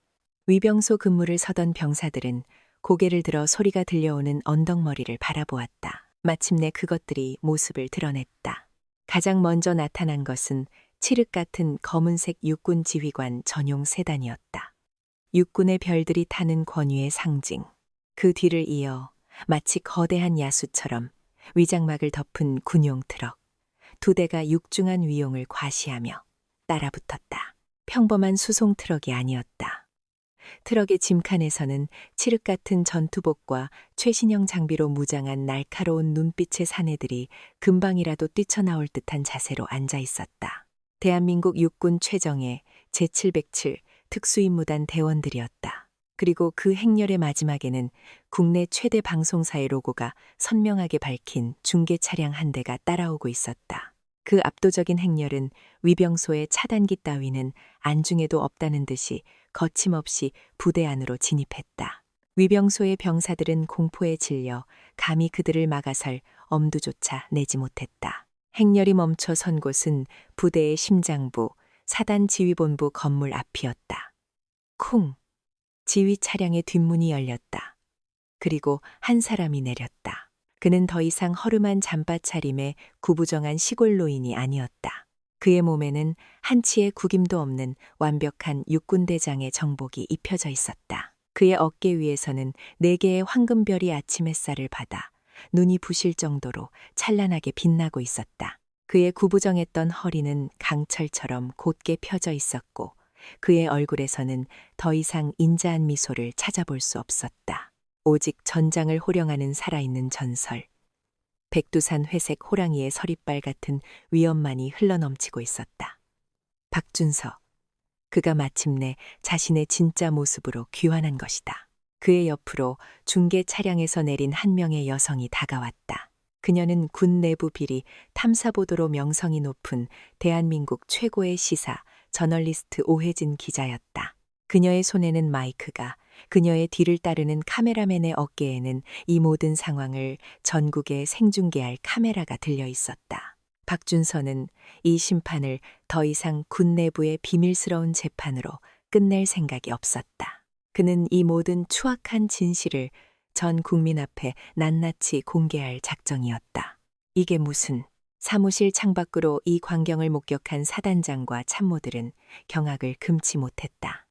위병소 근무를 서던 병사들은 고개를 들어 소리가 들려오는 언덕머리를 바라보았다. 마침내 그것들이 모습을 드러냈다. 가장 먼저 나타난 것은 칠흑 같은 검은색 육군 지휘관 전용 세단이었다. 육군의 별들이 타는 권위의 상징. 그 뒤를 이어 마치 거대한 야수처럼 위장막을 덮은 군용 트럭. 두 대가 육중한 위용을 과시하며 따라붙었다. 평범한 수송 트럭이 아니었다. 트럭의 짐칸에서는 칠흑 같은 전투복과 최신형 장비로 무장한 날카로운 눈빛의 사내들이 금방이라도 뛰쳐나올 듯한 자세로 앉아 있었다. 대한민국 육군 최정예 제707 특수임무단 대원들이었다. 그리고 그 행렬의 마지막에는 국내 최대 방송사의 로고가 선명하게 밝힌 중계 차량 한 대가 따라오고 있었다. 그 압도적인 행렬은 위병소의 차단기 따위는 안중에도 없다는 듯이 거침없이 부대 안으로 진입했다. 위병소의 병사들은 공포에 질려 감히 그들을 막아설 엄두조차 내지 못했다. 행렬이 멈춰 선 곳은 부대의 심장부, 사단 지휘본부 건물 앞이었다. 쿵! 지휘 차량의 뒷문이 열렸다. 그리고 한 사람이 내렸다. 그는 더 이상 허름한 잠바 차림의 구부정한 시골 노인이 아니었다. 그의 몸에는 한치의 구김도 없는 완벽한 육군대장의 정복이 입혀져 있었다. 그의 어깨 위에서는 4개의 황금별이 아침 햇살을 받아 눈이 부실 정도로 찬란하게 빛나고 있었다. 그의 구부정했던 허리는 강철처럼 곧게 펴져 있었고 그의 얼굴에서는 더 이상 인자한 미소를 찾아볼 수 없었다. 오직 전장을 호령하는 살아있는 전설. 백두산 회색 호랑이의 서리빨 같은 위엄만이 흘러넘치고 있었다. 박준서. 그가 마침내 자신의 진짜 모습으로 귀환한 것이다. 그의 옆으로 중계 차량에서 내린 한 명의 여성이 다가왔다. 그녀는 군 내부 비리, 탐사보도로 명성이 높은 대한민국 최고의 시사, 저널리스트 오혜진 기자였다. 그녀의 손에는 마이크가, 그녀의 뒤를 따르는 카메라맨의 어깨에는 이 모든 상황을 전국에 생중계할 카메라가 들려 있었다. 박준서는 이 심판을 더 이상 군 내부의 비밀스러운 재판으로 끝낼 생각이 없었다. 그는 이 모든 추악한 진실을 전 국민 앞에 낱낱이 공개할 작정이었다. 이게 무슨... 사무실 창밖으로 이 광경을 목격한 사단장과 참모들은 경악을 금치 못했다.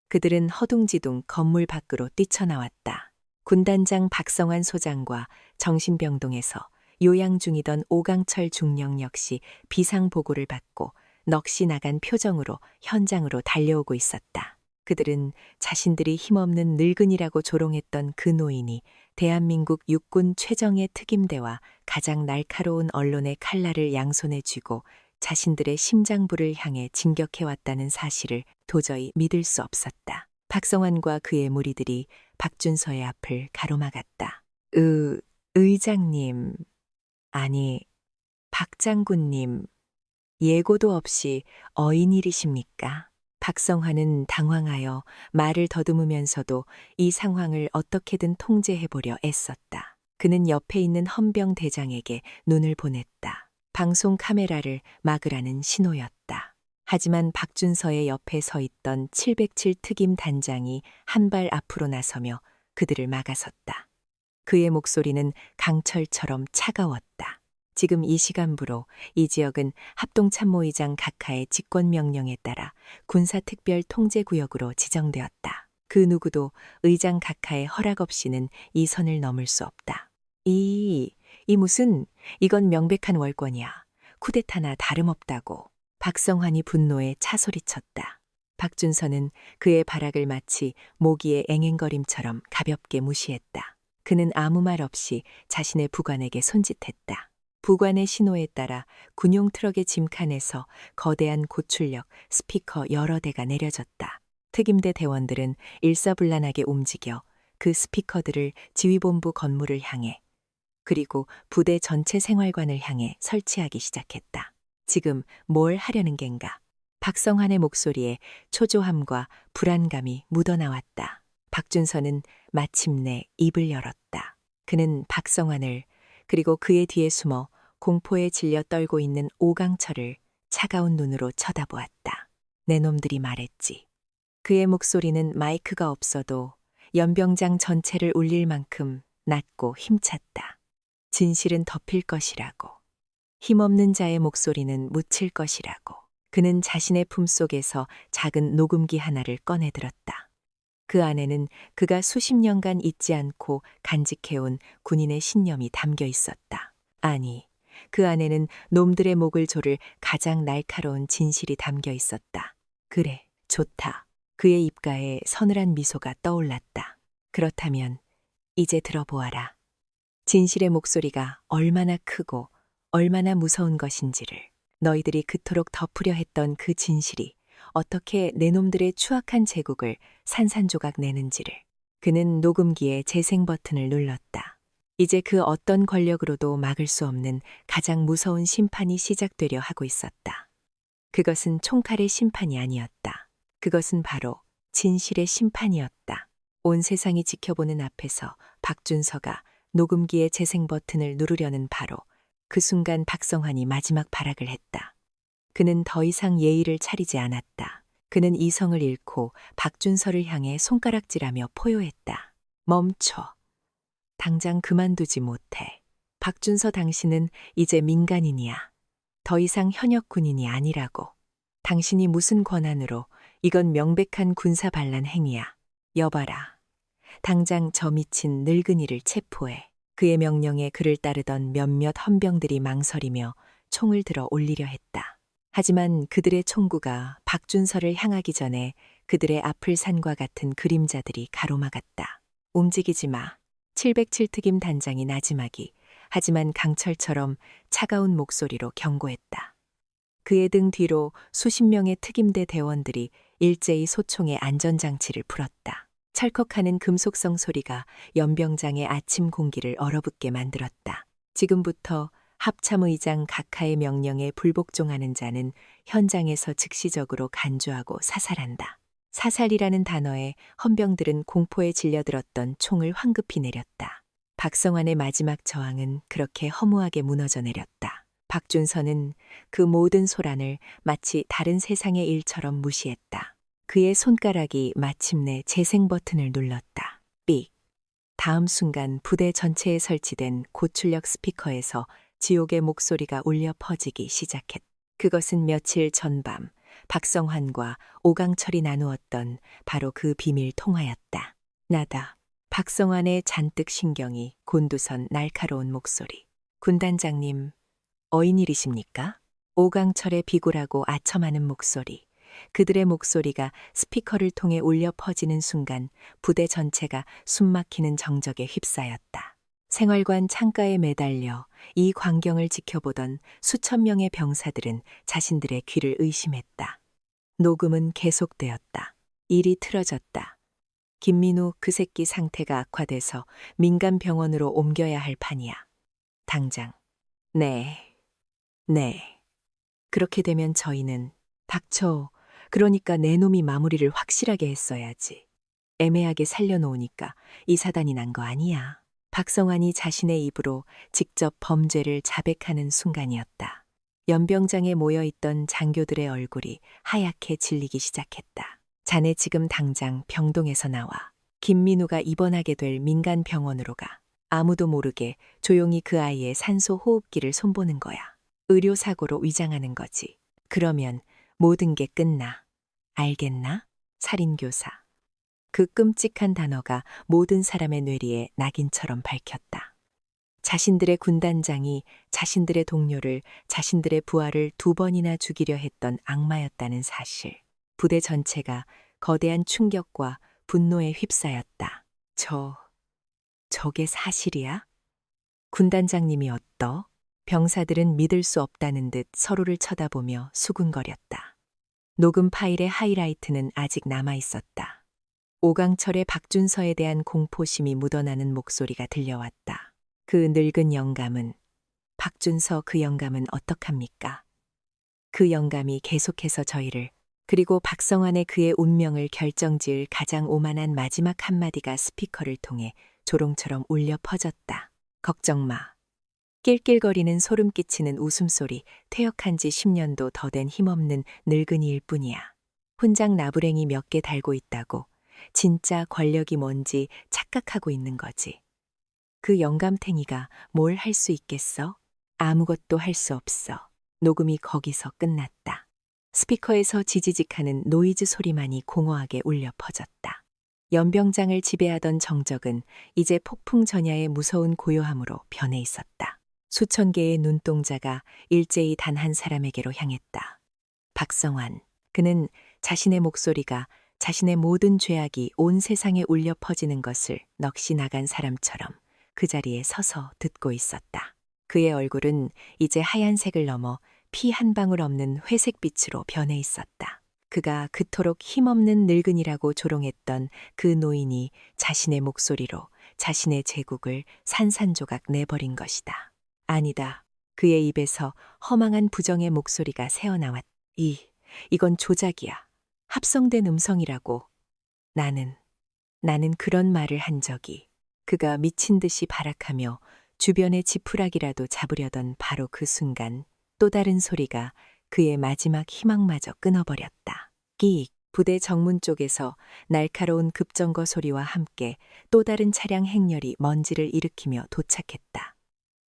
그들은 허둥지둥 건물 밖으로 뛰쳐나왔다. 군단장 박성환 소장과 정신병동에서 요양 중이던 오강철 중령 역시 비상보고를 받고 넋이 나간 표정으로 현장으로 달려오고 있었다. 그들은 자신들이 힘없는 늙은이라고 조롱했던 그 노인이 대한민국 육군 최정예 특임대와 가장 날카로운 언론의 칼날을 양손에 쥐고 자신들의 심장부를 향해 진격해왔다는 사실을 도저히 믿을 수 없었다. 박성환과 그의 무리들이 박준서의 앞을 가로막았다. 의장님, 아니, 박장군님, 예고도 없이 어인일이십니까? 박성환은 당황하여 말을 더듬으면서도 이 상황을 어떻게든 통제해보려 애썼다. 그는 옆에 있는 헌병 대장에게 눈을 보냈다. 방송 카메라를 막으라는 신호였다. 하지만 박준서의 옆에 서 있던 707 특임 단장이 한 발 앞으로 나서며 그들을 막아섰다. 그의 목소리는 강철처럼 차가웠다. 지금 이 시간부로 이 지역은 합동참모의장 각하의 직권명령에 따라 군사특별통제구역으로 지정되었다. 그 누구도 의장 각하의 허락 없이는 이 선을 넘을 수 없다. 이건 명백한 월권이야. 쿠데타나 다름없다고. 박성환이 분노에 차소리쳤다. 박준서는 그의 발악을 마치 모기의 앵앵거림처럼 가볍게 무시했다. 그는 아무 말 없이 자신의 부관에게 손짓했다. 부관의 신호에 따라 군용 트럭의 짐칸에서 거대한 고출력 스피커 여러 대가 내려졌다. 특임대 대원들은 일사불란하게 움직여 그 스피커들을 지휘본부 건물을 향해 그리고 부대 전체 생활관을 향해 설치하기 시작했다. 지금 뭘 하려는 겐가? 박성환의 목소리에 초조함과 불안감이 묻어나왔다. 박준서는 마침내 입을 열었다. 그는 박성환을 그리고 그의 뒤에 숨어 공포에 질려 떨고 있는 오강철을 차가운 눈으로 쳐다보았다. 내 놈들이 말했지. 그의 목소리는 마이크가 없어도 연병장 전체를 울릴 만큼 낮고 힘찼다. 진실은 덮일 것이라고. 힘없는 자의 목소리는 묻힐 것이라고. 그는 자신의 품속에서 작은 녹음기 하나를 꺼내들었다. 그 안에는 그가 수십 년간 잊지 않고 간직해온 군인의 신념이 담겨 있었다. 아니, 그 안에는 놈들의 목을 조를 가장 날카로운 진실이 담겨 있었다. 그래, 좋다. 그의 입가에 서늘한 미소가 떠올랐다. 그렇다면 이제 들어보아라. 진실의 목소리가 얼마나 크고 얼마나 무서운 것인지를, 너희들이 그토록 덮으려 했던 그 진실이 어떻게 내 놈들의 추악한 제국을 산산조각 내는지를. 그는 녹음기의 재생 버튼을 눌렀다. 이제 그 어떤 권력으로도 막을 수 없는 가장 무서운 심판이 시작되려 하고 있었다. 그것은 총칼의 심판이 아니었다. 그것은 바로 진실의 심판이었다. 온 세상이 지켜보는 앞에서 박준서가 녹음기의 재생 버튼을 누르려는 바로 그 순간 박성환이 마지막 발악을 했다. 그는 더 이상 예의를 차리지 않았다. 그는 이성을 잃고 박준서를 향해 손가락질하며 포효했다. 멈춰. 당장 그만두지 못해. 박준서, 당신은 이제 민간인이야. 더 이상 현역 군인이 아니라고. 당신이 무슨 권한으로, 이건 명백한 군사반란 행위야. 여봐라. 당장 저 미친 늙은이를 체포해. 그의 명령에 그를 따르던 몇몇 헌병들이 망설이며 총을 들어 올리려 했다. 하지만 그들의 총구가 박준서를 향하기 전에 그들의 앞을 산과 같은 그림자들이 가로막았다. 움직이지 마. 707 특임 단장이 나지막이 하지만 강철처럼 차가운 목소리로 경고했다. 그의 등 뒤로 수십 명의 특임대 대원들이 일제히 소총의 안전장치를 풀었다. 찰컥하는 금속성 소리가 연병장의 아침 공기를 얼어붙게 만들었다. 지금부터 합참의장 각하의 명령에 불복종하는 자는 현장에서 즉시적으로 간주하고 사살한다. 사살이라는 단어에 헌병들은 공포에 질려들었던 총을 황급히 내렸다. 박성환의 마지막 저항은 그렇게 허무하게 무너져 내렸다. 박준서는 그 모든 소란을 마치 다른 세상의 일처럼 무시했다. 그의 손가락이 마침내 재생 버튼을 눌렀다. 삑. 다음 순간 부대 전체에 설치된 고출력 스피커에서 지옥의 목소리가 울려 퍼지기 시작했다. 그것은 며칠 전밤 박성환과 오강철이 나누었던 바로 그 비밀 통화였다. 나다. 박성환의 잔뜩 신경이 곤두선 날카로운 목소리. 군단장님, 어인일이십니까? 오강철의 비굴하고 아첨하는 목소리. 그들의 목소리가 스피커를 통해 울려 퍼지는 순간 부대 전체가 숨막히는 정적에 휩싸였다. 생활관 창가에 매달려 이 광경을 지켜보던 수천 명의 병사들은 자신들의 귀를 의심했다. 녹음은 계속되었다. 일이 틀어졌다. 김민우 그 새끼 상태가 악화돼서 민간병원으로 옮겨야 할 판이야. 당장. 네. 그렇게 되면 저희는 닥쳐. 그러니까 내 놈이 마무리를 확실하게 했어야지. 애매하게 살려놓으니까 이 사단이 난 거 아니야. 박성환이 자신의 입으로 직접 범죄를 자백하는 순간이었다. 연병장에 모여있던 장교들의 얼굴이 하얗게 질리기 시작했다. 자네 지금 당장 병동에서 나와. 김민우가 입원하게 될 민간병원으로 가. 아무도 모르게 조용히 그 아이의 산소 호흡기를 손보는 거야. 의료사고로 위장하는 거지. 그러면 모든 게 끝나. 알겠나? 살인교사. 그 끔찍한 단어가 모든 사람의 뇌리에 낙인처럼 밝혔다. 자신들의 군단장이 자신들의 동료를, 자신들의 부하를 2번이나 죽이려 했던 악마였다는 사실. 부대 전체가 거대한 충격과 분노에 휩싸였다. 저게 사실이야? 군단장님이 어떠? 병사들은 믿을 수 없다는 듯 서로를 쳐다보며 수군거렸다. 녹음 파일의 하이라이트는 아직 남아 있었다. 오강철의 박준서에 대한 공포심이 묻어나는 목소리가 들려왔다. 그 늙은 영감은, 박준서 그 영감은 어떡합니까? 그 영감이 계속해서 저희를, 그리고 박성환의 그의 운명을 결정지을 가장 오만한 마지막 한마디가 스피커를 통해 조롱처럼 울려 퍼졌다. 걱정 마. 낄낄거리는 소름 끼치는 웃음소리, 퇴역한 지 10년도 더 된 힘없는 늙은이일 뿐이야. 훈장 나부랭이 몇 개 달고 있다고 진짜 권력이 뭔지 착각하고 있는 거지. 그 영감탱이가 뭘 할 수 있겠어? 아무것도 할 수 없어. 녹음이 거기서 끝났다. 스피커에서 지지직하는 노이즈 소리만이 공허하게 울려 퍼졌다. 연병장을 지배하던 정적은 이제 폭풍 전야의 무서운 고요함으로 변해 있었다. 수천 개의 눈동자가 일제히 단 한 사람에게로 향했다. 박성환. 그는 자신의 목소리가, 자신의 모든 죄악이 온 세상에 울려 퍼지는 것을 넋이 나간 사람처럼 그 자리에 서서 듣고 있었다. 그의 얼굴은 이제 하얀색을 넘어 피 한 방울 없는 회색빛으로 변해 있었다. 그가 그토록 힘없는 늙은이라고 조롱했던 그 노인이 자신의 목소리로 자신의 제국을 산산조각 내버린 것이다. 아니다. 그의 입에서 허망한 부정의 목소리가 새어나왔다. 이건 조작이야. 합성된 음성이라고. 나는 그런 말을 한 적이. 그가 미친 듯이 발악하며 주변의 지푸라기라도 잡으려던 바로 그 순간 또 다른 소리가 그의 마지막 희망마저 끊어버렸다. 끼익. 부대 정문 쪽에서 날카로운 급정거 소리와 함께 또 다른 차량 행렬이 먼지를 일으키며 도착했다.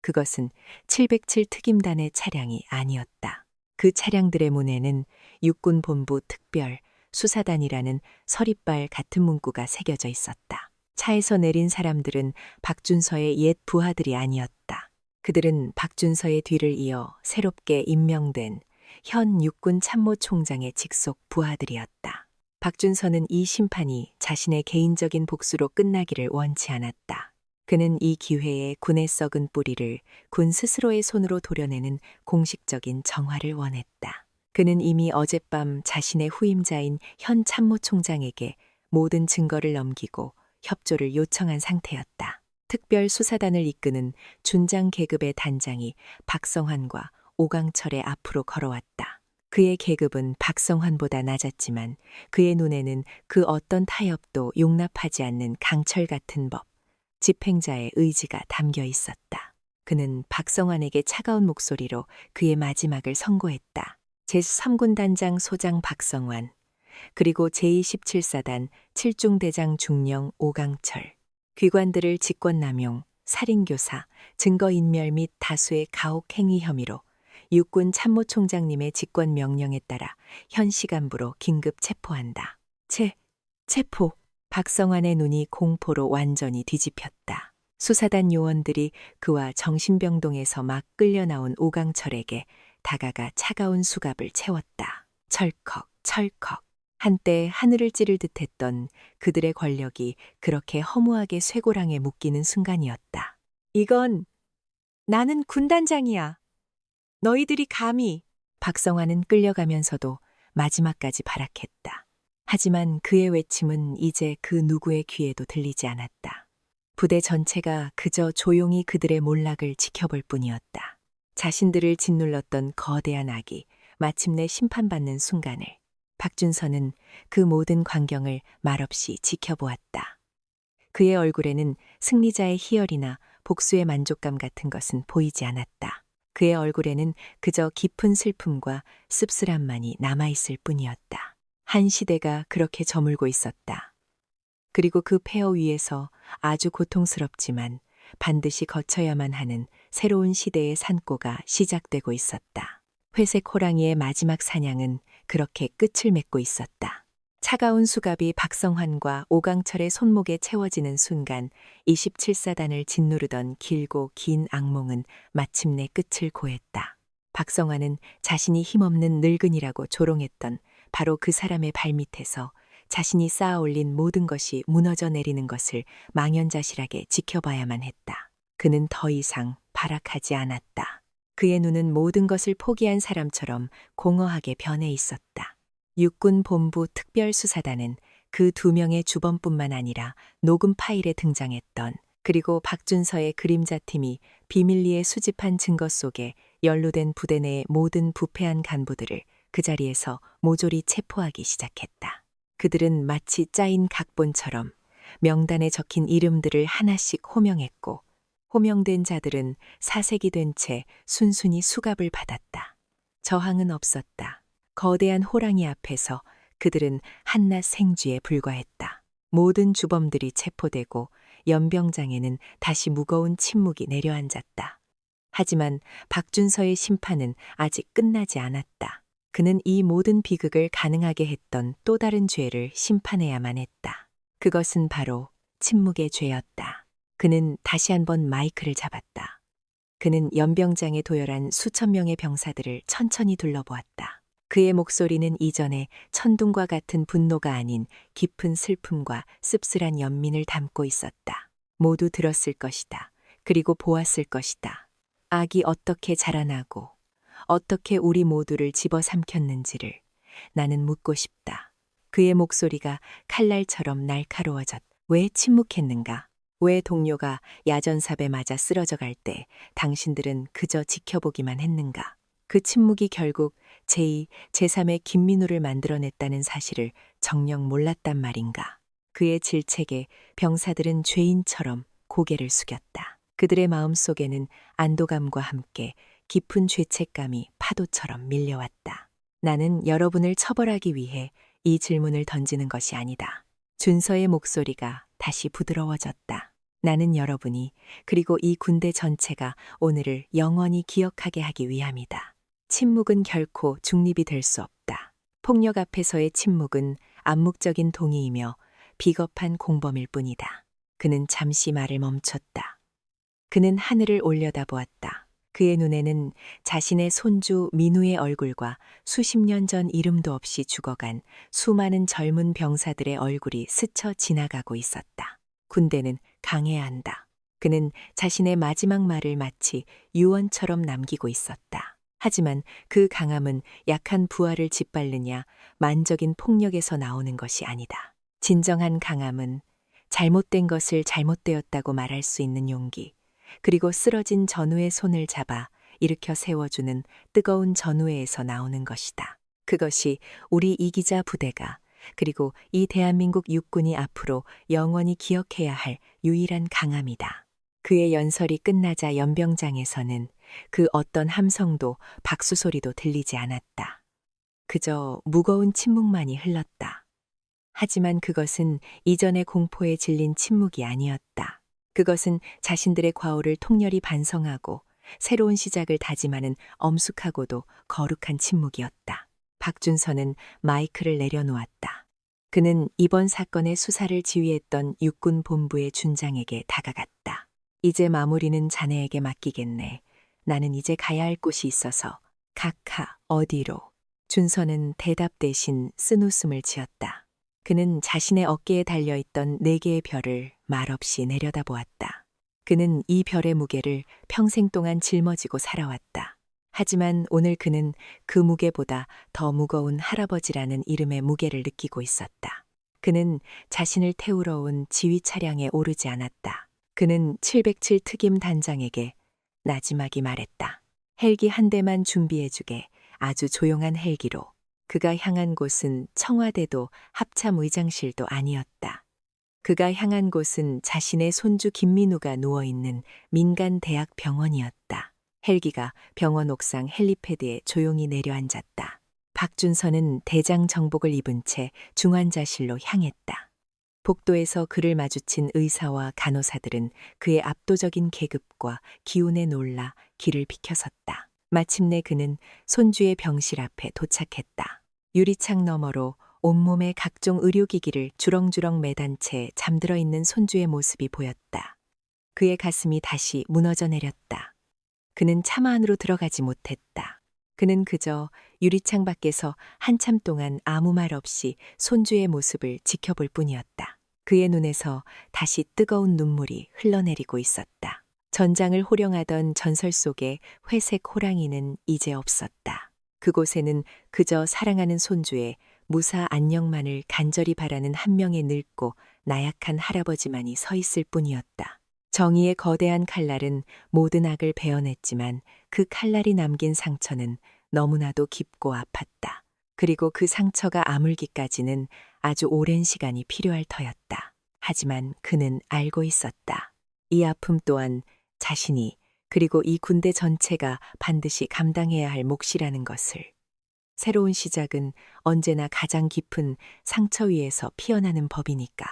그것은 707 특임단의 차량이 아니었다. 그 차량들의 문에는 육군본부 특별 수사단이라는 서리빨 같은 문구가 새겨져 있었다. 차에서 내린 사람들은 박준서의 옛 부하들이 아니었다. 그들은 박준서의 뒤를 이어 새롭게 임명된 현 육군 참모총장의 직속 부하들이었다. 박준서는 이 심판이 자신의 개인적인 복수로 끝나기를 원치 않았다. 그는 이 기회에 군의 썩은 뿌리를 군 스스로의 손으로 도려내는 공식적인 정화를 원했다. 그는 이미 어젯밤 자신의 후임자인 현 참모총장에게 모든 증거를 넘기고 협조를 요청한 상태였다. 특별수사단을 이끄는 준장 계급의 단장이 박성환과 오강철의 앞으로 걸어왔다. 그의 계급은 박성환보다 낮았지만 그의 눈에는 그 어떤 타협도 용납하지 않는 강철 같은 법, 집행자의 의지가 담겨 있었다. 그는 박성환에게 차가운 목소리로 그의 마지막을 선고했다. 제3군 단장 소장 박성환, 그리고 제27사단 7중대장 중령 오강철, 귀관들을 직권남용, 살인교사, 증거인멸 및 다수의 가혹행위 혐의로 육군 참모총장님의 직권명령에 따라 현 시간부로 긴급 체포한다. 체포. 박성환의 눈이 공포로 완전히 뒤집혔다. 수사단 요원들이 그와 정신병동에서 막 끌려나온 오강철에게 다가가 차가운 수갑을 채웠다. 철컥, 철컥. 한때 하늘을 찌를 듯했던 그들의 권력이 그렇게 허무하게 쇠고랑에 묶이는 순간이었다. 이건 나는 군단장이야. 너희들이 감히. 박성환은 끌려가면서도 마지막까지 발악했다. 하지만 그의 외침은 이제 그 누구의 귀에도 들리지 않았다. 부대 전체가 그저 조용히 그들의 몰락을 지켜볼 뿐이었다. 자신들을 짓눌렀던 거대한 악이 마침내 심판받는 순간을 박준서는 그 모든 광경을 말없이 지켜보았다. 그의 얼굴에는 승리자의 희열이나 복수의 만족감 같은 것은 보이지 않았다. 그의 얼굴에는 그저 깊은 슬픔과 씁쓸함만이 남아있을 뿐이었다. 한 시대가 그렇게 저물고 있었다. 그리고 그 폐허 위에서 아주 고통스럽지만 반드시 거쳐야만 하는 새로운 시대의 산고가 시작되고 있었다. 회색 호랑이의 마지막 사냥은 그렇게 끝을 맺고 있었다. 차가운 수갑이 박성환과 오강철의 손목에 채워지는 순간 27사단을 짓누르던 길고 긴 악몽은 마침내 끝을 고했다. 박성환은 자신이 힘없는 늙은이라고 조롱했던 바로 그 사람의 발밑에서 자신이 쌓아올린 모든 것이 무너져 내리는 것을 망연자실하게 지켜봐야만 했다. 그는 더 이상 발악하지 않았다. 그의 눈은 모든 것을 포기한 사람처럼 공허하게 변해 있었다. 육군본부 특별수사단은 그 2명의 주범뿐만 아니라 녹음 파일에 등장했던 그리고 박준서의 그림자팀이 비밀리에 수집한 증거 속에 연루된 부대 내의 모든 부패한 간부들을 그 자리에서 모조리 체포하기 시작했다. 그들은 마치 짜인 각본처럼 명단에 적힌 이름들을 하나씩 호명했고 호명된 자들은 사색이 된 채 순순히 수갑을 받았다. 저항은 없었다. 거대한 호랑이 앞에서 그들은 한낱 생쥐에 불과했다. 모든 주범들이 체포되고 연병장에는 다시 무거운 침묵이 내려앉았다. 하지만 박준서의 심판은 아직 끝나지 않았다. 그는 이 모든 비극을 가능하게 했던 또 다른 죄를 심판해야만 했다. 그것은 바로 침묵의 죄였다. 그는 다시 한번 마이크를 잡았다. 그는 연병장에 도열한 수천 명의 병사들을 천천히 둘러보았다. 그의 목소리는 이전에 천둥과 같은 분노가 아닌 깊은 슬픔과 씁쓸한 연민을 담고 있었다. 모두 들었을 것이다. 그리고 보았을 것이다. 악이 어떻게 자라나고 어떻게 우리 모두를 집어삼켰는지를 나는 묻고 싶다. 그의 목소리가 칼날처럼 날카로워졌다. 왜 침묵했는가? 왜 동료가 야전삽에 맞아 쓰러져 갈 때 당신들은 그저 지켜보기만 했는가? 그 침묵이 결국 제2, 제3의 김민우를 만들어냈다는 사실을 정녕 몰랐단 말인가. 그의 질책에 병사들은 죄인처럼 고개를 숙였다. 그들의 마음속에는 안도감과 함께 깊은 죄책감이 파도처럼 밀려왔다. 나는 여러분을 처벌하기 위해 이 질문을 던지는 것이 아니다. 준서의 목소리가 다시 부드러워졌다. 나는 여러분이 그리고 이 군대 전체가 오늘을 영원히 기억하게 하기 위함이다. 침묵은 결코 중립이 될 수 없다. 폭력 앞에서의 침묵은 암묵적인 동의이며 비겁한 공범일 뿐이다. 그는 잠시 말을 멈췄다. 그는 하늘을 올려다보았다. 그의 눈에는 자신의 손주 민우의 얼굴과 수십 년 전 이름도 없이 죽어간 수많은 젊은 병사들의 얼굴이 스쳐 지나가고 있었다. 군대는 강해야 한다. 그는 자신의 마지막 말을 마치 유언처럼 남기고 있었다. 하지만 그 강함은 약한 부하를 짓밟느냐 만적인 폭력에서 나오는 것이 아니다. 진정한 강함은 잘못된 것을 잘못되었다고 말할 수 있는 용기, 그리고 쓰러진 전우의 손을 잡아 일으켜 세워주는 뜨거운 전우회에서 나오는 것이다. 그것이 우리 이기자 부대가, 그리고 이 대한민국 육군이 앞으로 영원히 기억해야 할 유일한 강함이다. 그의 연설이 끝나자 연병장에서는 그 어떤 함성도 박수 소리도 들리지 않았다. 그저 무거운 침묵만이 흘렀다. 하지만 그것은 이전의 공포에 질린 침묵이 아니었다. 그것은 자신들의 과오를 통렬히 반성하고 새로운 시작을 다짐하는 엄숙하고도 거룩한 침묵이었다. 박준서는 마이크를 내려놓았다. 그는 이번 사건의 수사를 지휘했던 육군 본부의 준장에게 다가갔다. 이제 마무리는 자네에게 맡기겠네. 나는 이제 가야 할 곳이 있어서. 각하, 어디로? 준서는 대답 대신 쓴웃음을 지었다. 그는 자신의 어깨에 달려있던 4개의 별을 말없이 내려다보았다. 그는 이 별의 무게를 평생 동안 짊어지고 살아왔다. 하지만 오늘 그는 그 무게보다 더 무거운 할아버지라는 이름의 무게를 느끼고 있었다. 그는 자신을 태우러 온 지휘 차량에 오르지 않았다. 그는 707 특임 단장에게 나지막이 말했다. 헬기 한 대만 준비해주게. 아주 조용한 헬기로. 그가 향한 곳은 청와대도 합참 의장실도 아니었다. 그가 향한 곳은 자신의 손주 김민우가 누워있는 민간 대학 병원이었다. 헬기가 병원 옥상 헬리패드에 조용히 내려앉았다. 박준서는 대장 정복을 입은 채 중환자실로 향했다. 복도에서 그를 마주친 의사와 간호사들은 그의 압도적인 계급과 기운에 놀라 길을 비켜섰다. 마침내 그는 손주의 병실 앞에 도착했다. 유리창 너머로 온몸에 각종 의료기기를 주렁주렁 매단 채 잠들어 있는 손주의 모습이 보였다. 그의 가슴이 다시 무너져 내렸다. 그는 차마 안으로 들어가지 못했다. 그는 그저 유리창 밖에서 한참 동안 아무 말 없이 손주의 모습을 지켜볼 뿐이었다. 그의 눈에서 다시 뜨거운 눈물이 흘러내리고 있었다. 전장을 호령하던 전설 속의 회색 호랑이는 이제 없었다. 그곳에는 그저 사랑하는 손주의 무사 안녕만을 간절히 바라는 한 명의 늙고 나약한 할아버지만이 서 있을 뿐이었다. 정의의 거대한 칼날은 모든 악을 베어냈지만 그 칼날이 남긴 상처는 너무나도 깊고 아팠다. 그리고 그 상처가 아물기까지는 아주 오랜 시간이 필요할 터였다. 하지만 그는 알고 있었다. 이 아픔 또한 자신이 그리고 이 군대 전체가 반드시 감당해야 할 몫이라는 것을. 새로운 시작은 언제나 가장 깊은 상처 위에서 피어나는 법이니까.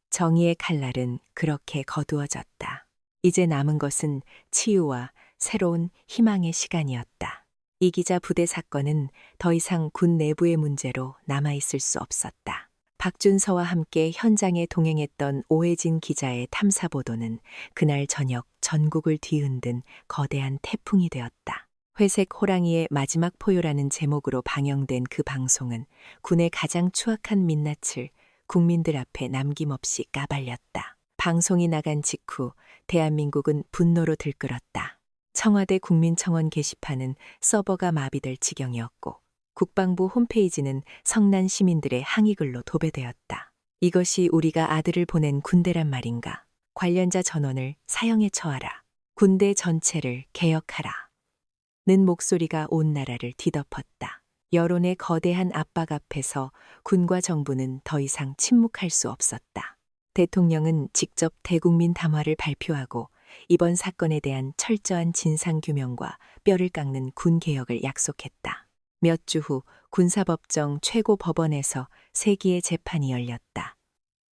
정의의 칼날은 그렇게 거두어졌다. 이제 남은 것은 치유와 새로운 희망의 시간이었다. 이기자 부대 사건은 더 이상 군 내부의 문제로 남아있을 수 없었다. 박준서와 함께 현장에 동행했던 오해진 기자의 탐사 보도는 그날 저녁 전국을 뒤흔든 거대한 태풍이 되었다. 회색 호랑이의 마지막 포효라는 제목으로 방영된 그 방송은 군의 가장 추악한 민낯을 국민들 앞에 남김없이 까발렸다. 방송이 나간 직후 대한민국은 분노로 들끓었다. 청와대 국민청원 게시판은 서버가 마비될 지경이었고 국방부 홈페이지는 성난 시민들의 항의글로 도배되었다. 이것이 우리가 아들을 보낸 군대란 말인가? 관련자 전원을 사형에 처하라. 군대 전체를 개혁하라. 는 목소리가 온 나라를 뒤덮었다. 여론의 거대한 압박 앞에서 군과 정부는 더 이상 침묵할 수 없었다. 대통령은 직접 대국민 담화를 발표하고 이번 사건에 대한 철저한 진상규명과 뼈를 깎는 군개혁을 약속했다. 몇 주 후 군사법정 최고법원에서 세기의 재판이 열렸다.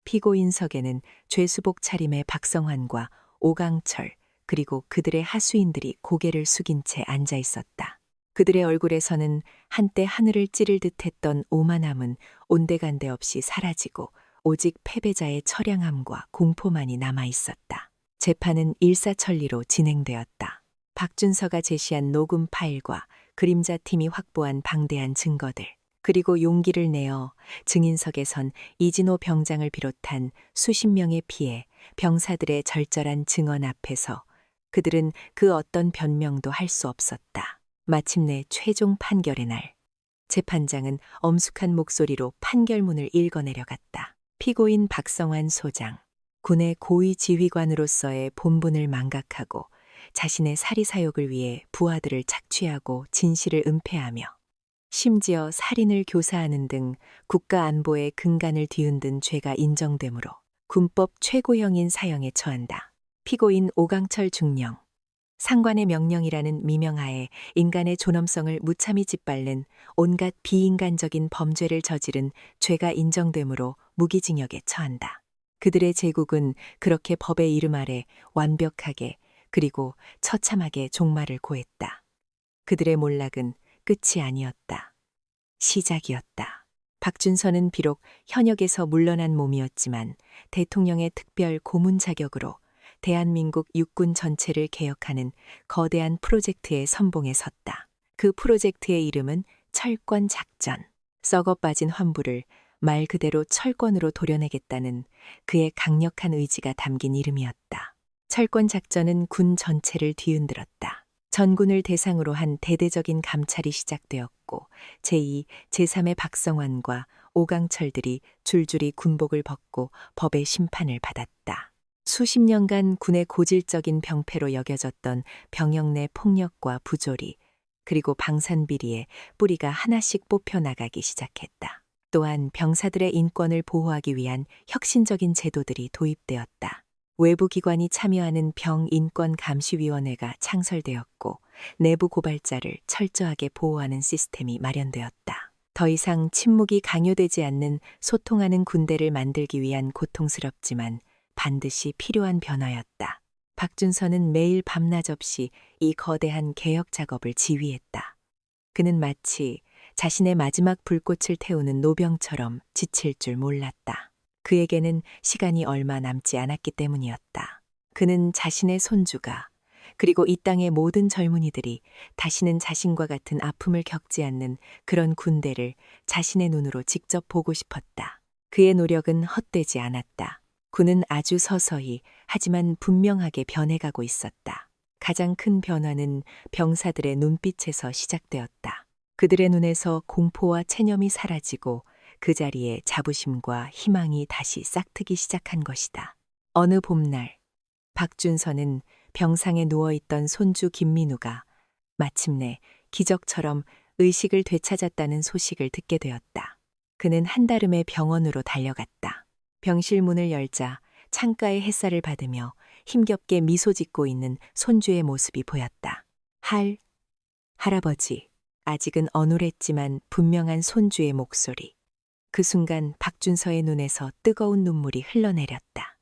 피고인석에는 죄수복 차림의 박성환과 오강철 그리고 그들의 하수인들이 고개를 숙인 채 앉아 있었다. 그들의 얼굴에서는 한때 하늘을 찌를 듯했던 오만함은 온데간데 없이 사라지고 오직 패배자의 처량함과 공포만이 남아 있었다. 재판은 일사천리로 진행되었다. 박준서가 제시한 녹음 파일과 그림자팀이 확보한 방대한 증거들, 그리고 용기를 내어 증인석에선 이진호 병장을 비롯한 수십 명의 피해, 병사들의 절절한 증언 앞에서 그들은 그 어떤 변명도 할 수 없었다. 마침내 최종 판결의 날, 재판장은 엄숙한 목소리로 판결문을 읽어내려갔다. 피고인 박성환 소장, 군의 고위 지휘관으로서의 본분을 망각하고 자신의 사리사욕을 위해 부하들을 착취하고 진실을 은폐하며 심지어 살인을 교사하는 등 국가 안보의 근간을 뒤흔든 죄가 인정되므로 군법 최고형인 사형에 처한다. 피고인 오강철 중령. 상관의 명령이라는 미명하에 인간의 존엄성을 무참히 짓밟는 온갖 비인간적인 범죄를 저지른 죄가 인정되므로 무기징역에 처한다. 그들의 제국은 그렇게 법의 이름 아래 완벽하게 그리고 처참하게 종말을 고했다. 그들의 몰락은 끝이 아니었다. 시작이었다. 박준선은 비록 현역에서 물러난 몸이었지만 대통령의 특별 고문 자격으로 대한민국 육군 전체를 개혁하는 거대한 프로젝트의 선봉에 섰다. 그 프로젝트의 이름은 철권 작전. 썩어 빠진 환부를 말 그대로 철권으로 도려내겠다는 그의 강력한 의지가 담긴 이름이었다. 철권 작전은 군 전체를 뒤흔들었다. 전군을 대상으로 한 대대적인 감찰이 시작되었고 제2, 제3의 박성환과 오강철들이 줄줄이 군복을 벗고 법의 심판을 받았다. 수십 년간 군의 고질적인 병폐로 여겨졌던 병역 내 폭력과 부조리, 그리고 방산비리에 뿌리가 하나씩 뽑혀나가기 시작했다. 또한 병사들의 인권을 보호하기 위한 혁신적인 제도들이 도입되었다. 외부 기관이 참여하는 병인권감시위원회가 창설되었고 내부 고발자를 철저하게 보호하는 시스템이 마련되었다. 더 이상 침묵이 강요되지 않는 소통하는 군대를 만들기 위한 고통스럽지만 반드시 필요한 변화였다. 박준선은 매일 밤낮 없이 이 거대한 개혁 작업을 지휘했다. 그는 마치 자신의 마지막 불꽃을 태우는 노병처럼 지칠 줄 몰랐다. 그에게는 시간이 얼마 남지 않았기 때문이었다. 그는 자신의 손주가 그리고 이 땅의 모든 젊은이들이 다시는 자신과 같은 아픔을 겪지 않는 그런 군대를 자신의 눈으로 직접 보고 싶었다. 그의 노력은 헛되지 않았다. 군은 아주 서서히 하지만 분명하게 변해가고 있었다. 가장 큰 변화는 병사들의 눈빛에서 시작되었다. 그들의 눈에서 공포와 체념이 사라지고 그 자리에 자부심과 희망이 다시 싹트기 시작한 것이다. 어느 봄날, 박준선은 병상에 누워있던 손주 김민우가 마침내 기적처럼 의식을 되찾았다는 소식을 듣게 되었다. 그는 한달음에 병원으로 달려갔다. 병실 문을 열자 창가의 햇살을 받으며 힘겹게 미소 짓고 있는 손주의 모습이 보였다. 할아버지. 아직은 어눌했지만 분명한 손주의 목소리. 그 순간 박준서의 눈에서 뜨거운 눈물이 흘러내렸다.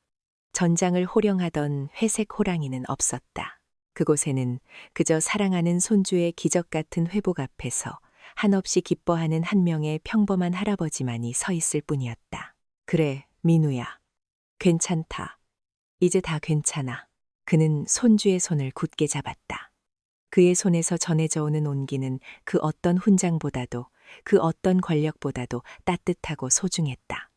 전장을 호령하던 회색 호랑이는 없었다. 그곳에는 그저 사랑하는 손주의 기적 같은 회복 앞에서 한없이 기뻐하는 한 명의 평범한 할아버지만이 서 있을 뿐이었다. 그래, 민우야. 괜찮다. 이제 다 괜찮아. 그는 손주의 손을 굳게 잡았다. 그의 손에서 전해져 오는 온기는 그 어떤 훈장보다도 그 어떤 권력보다도 따뜻하고 소중했다.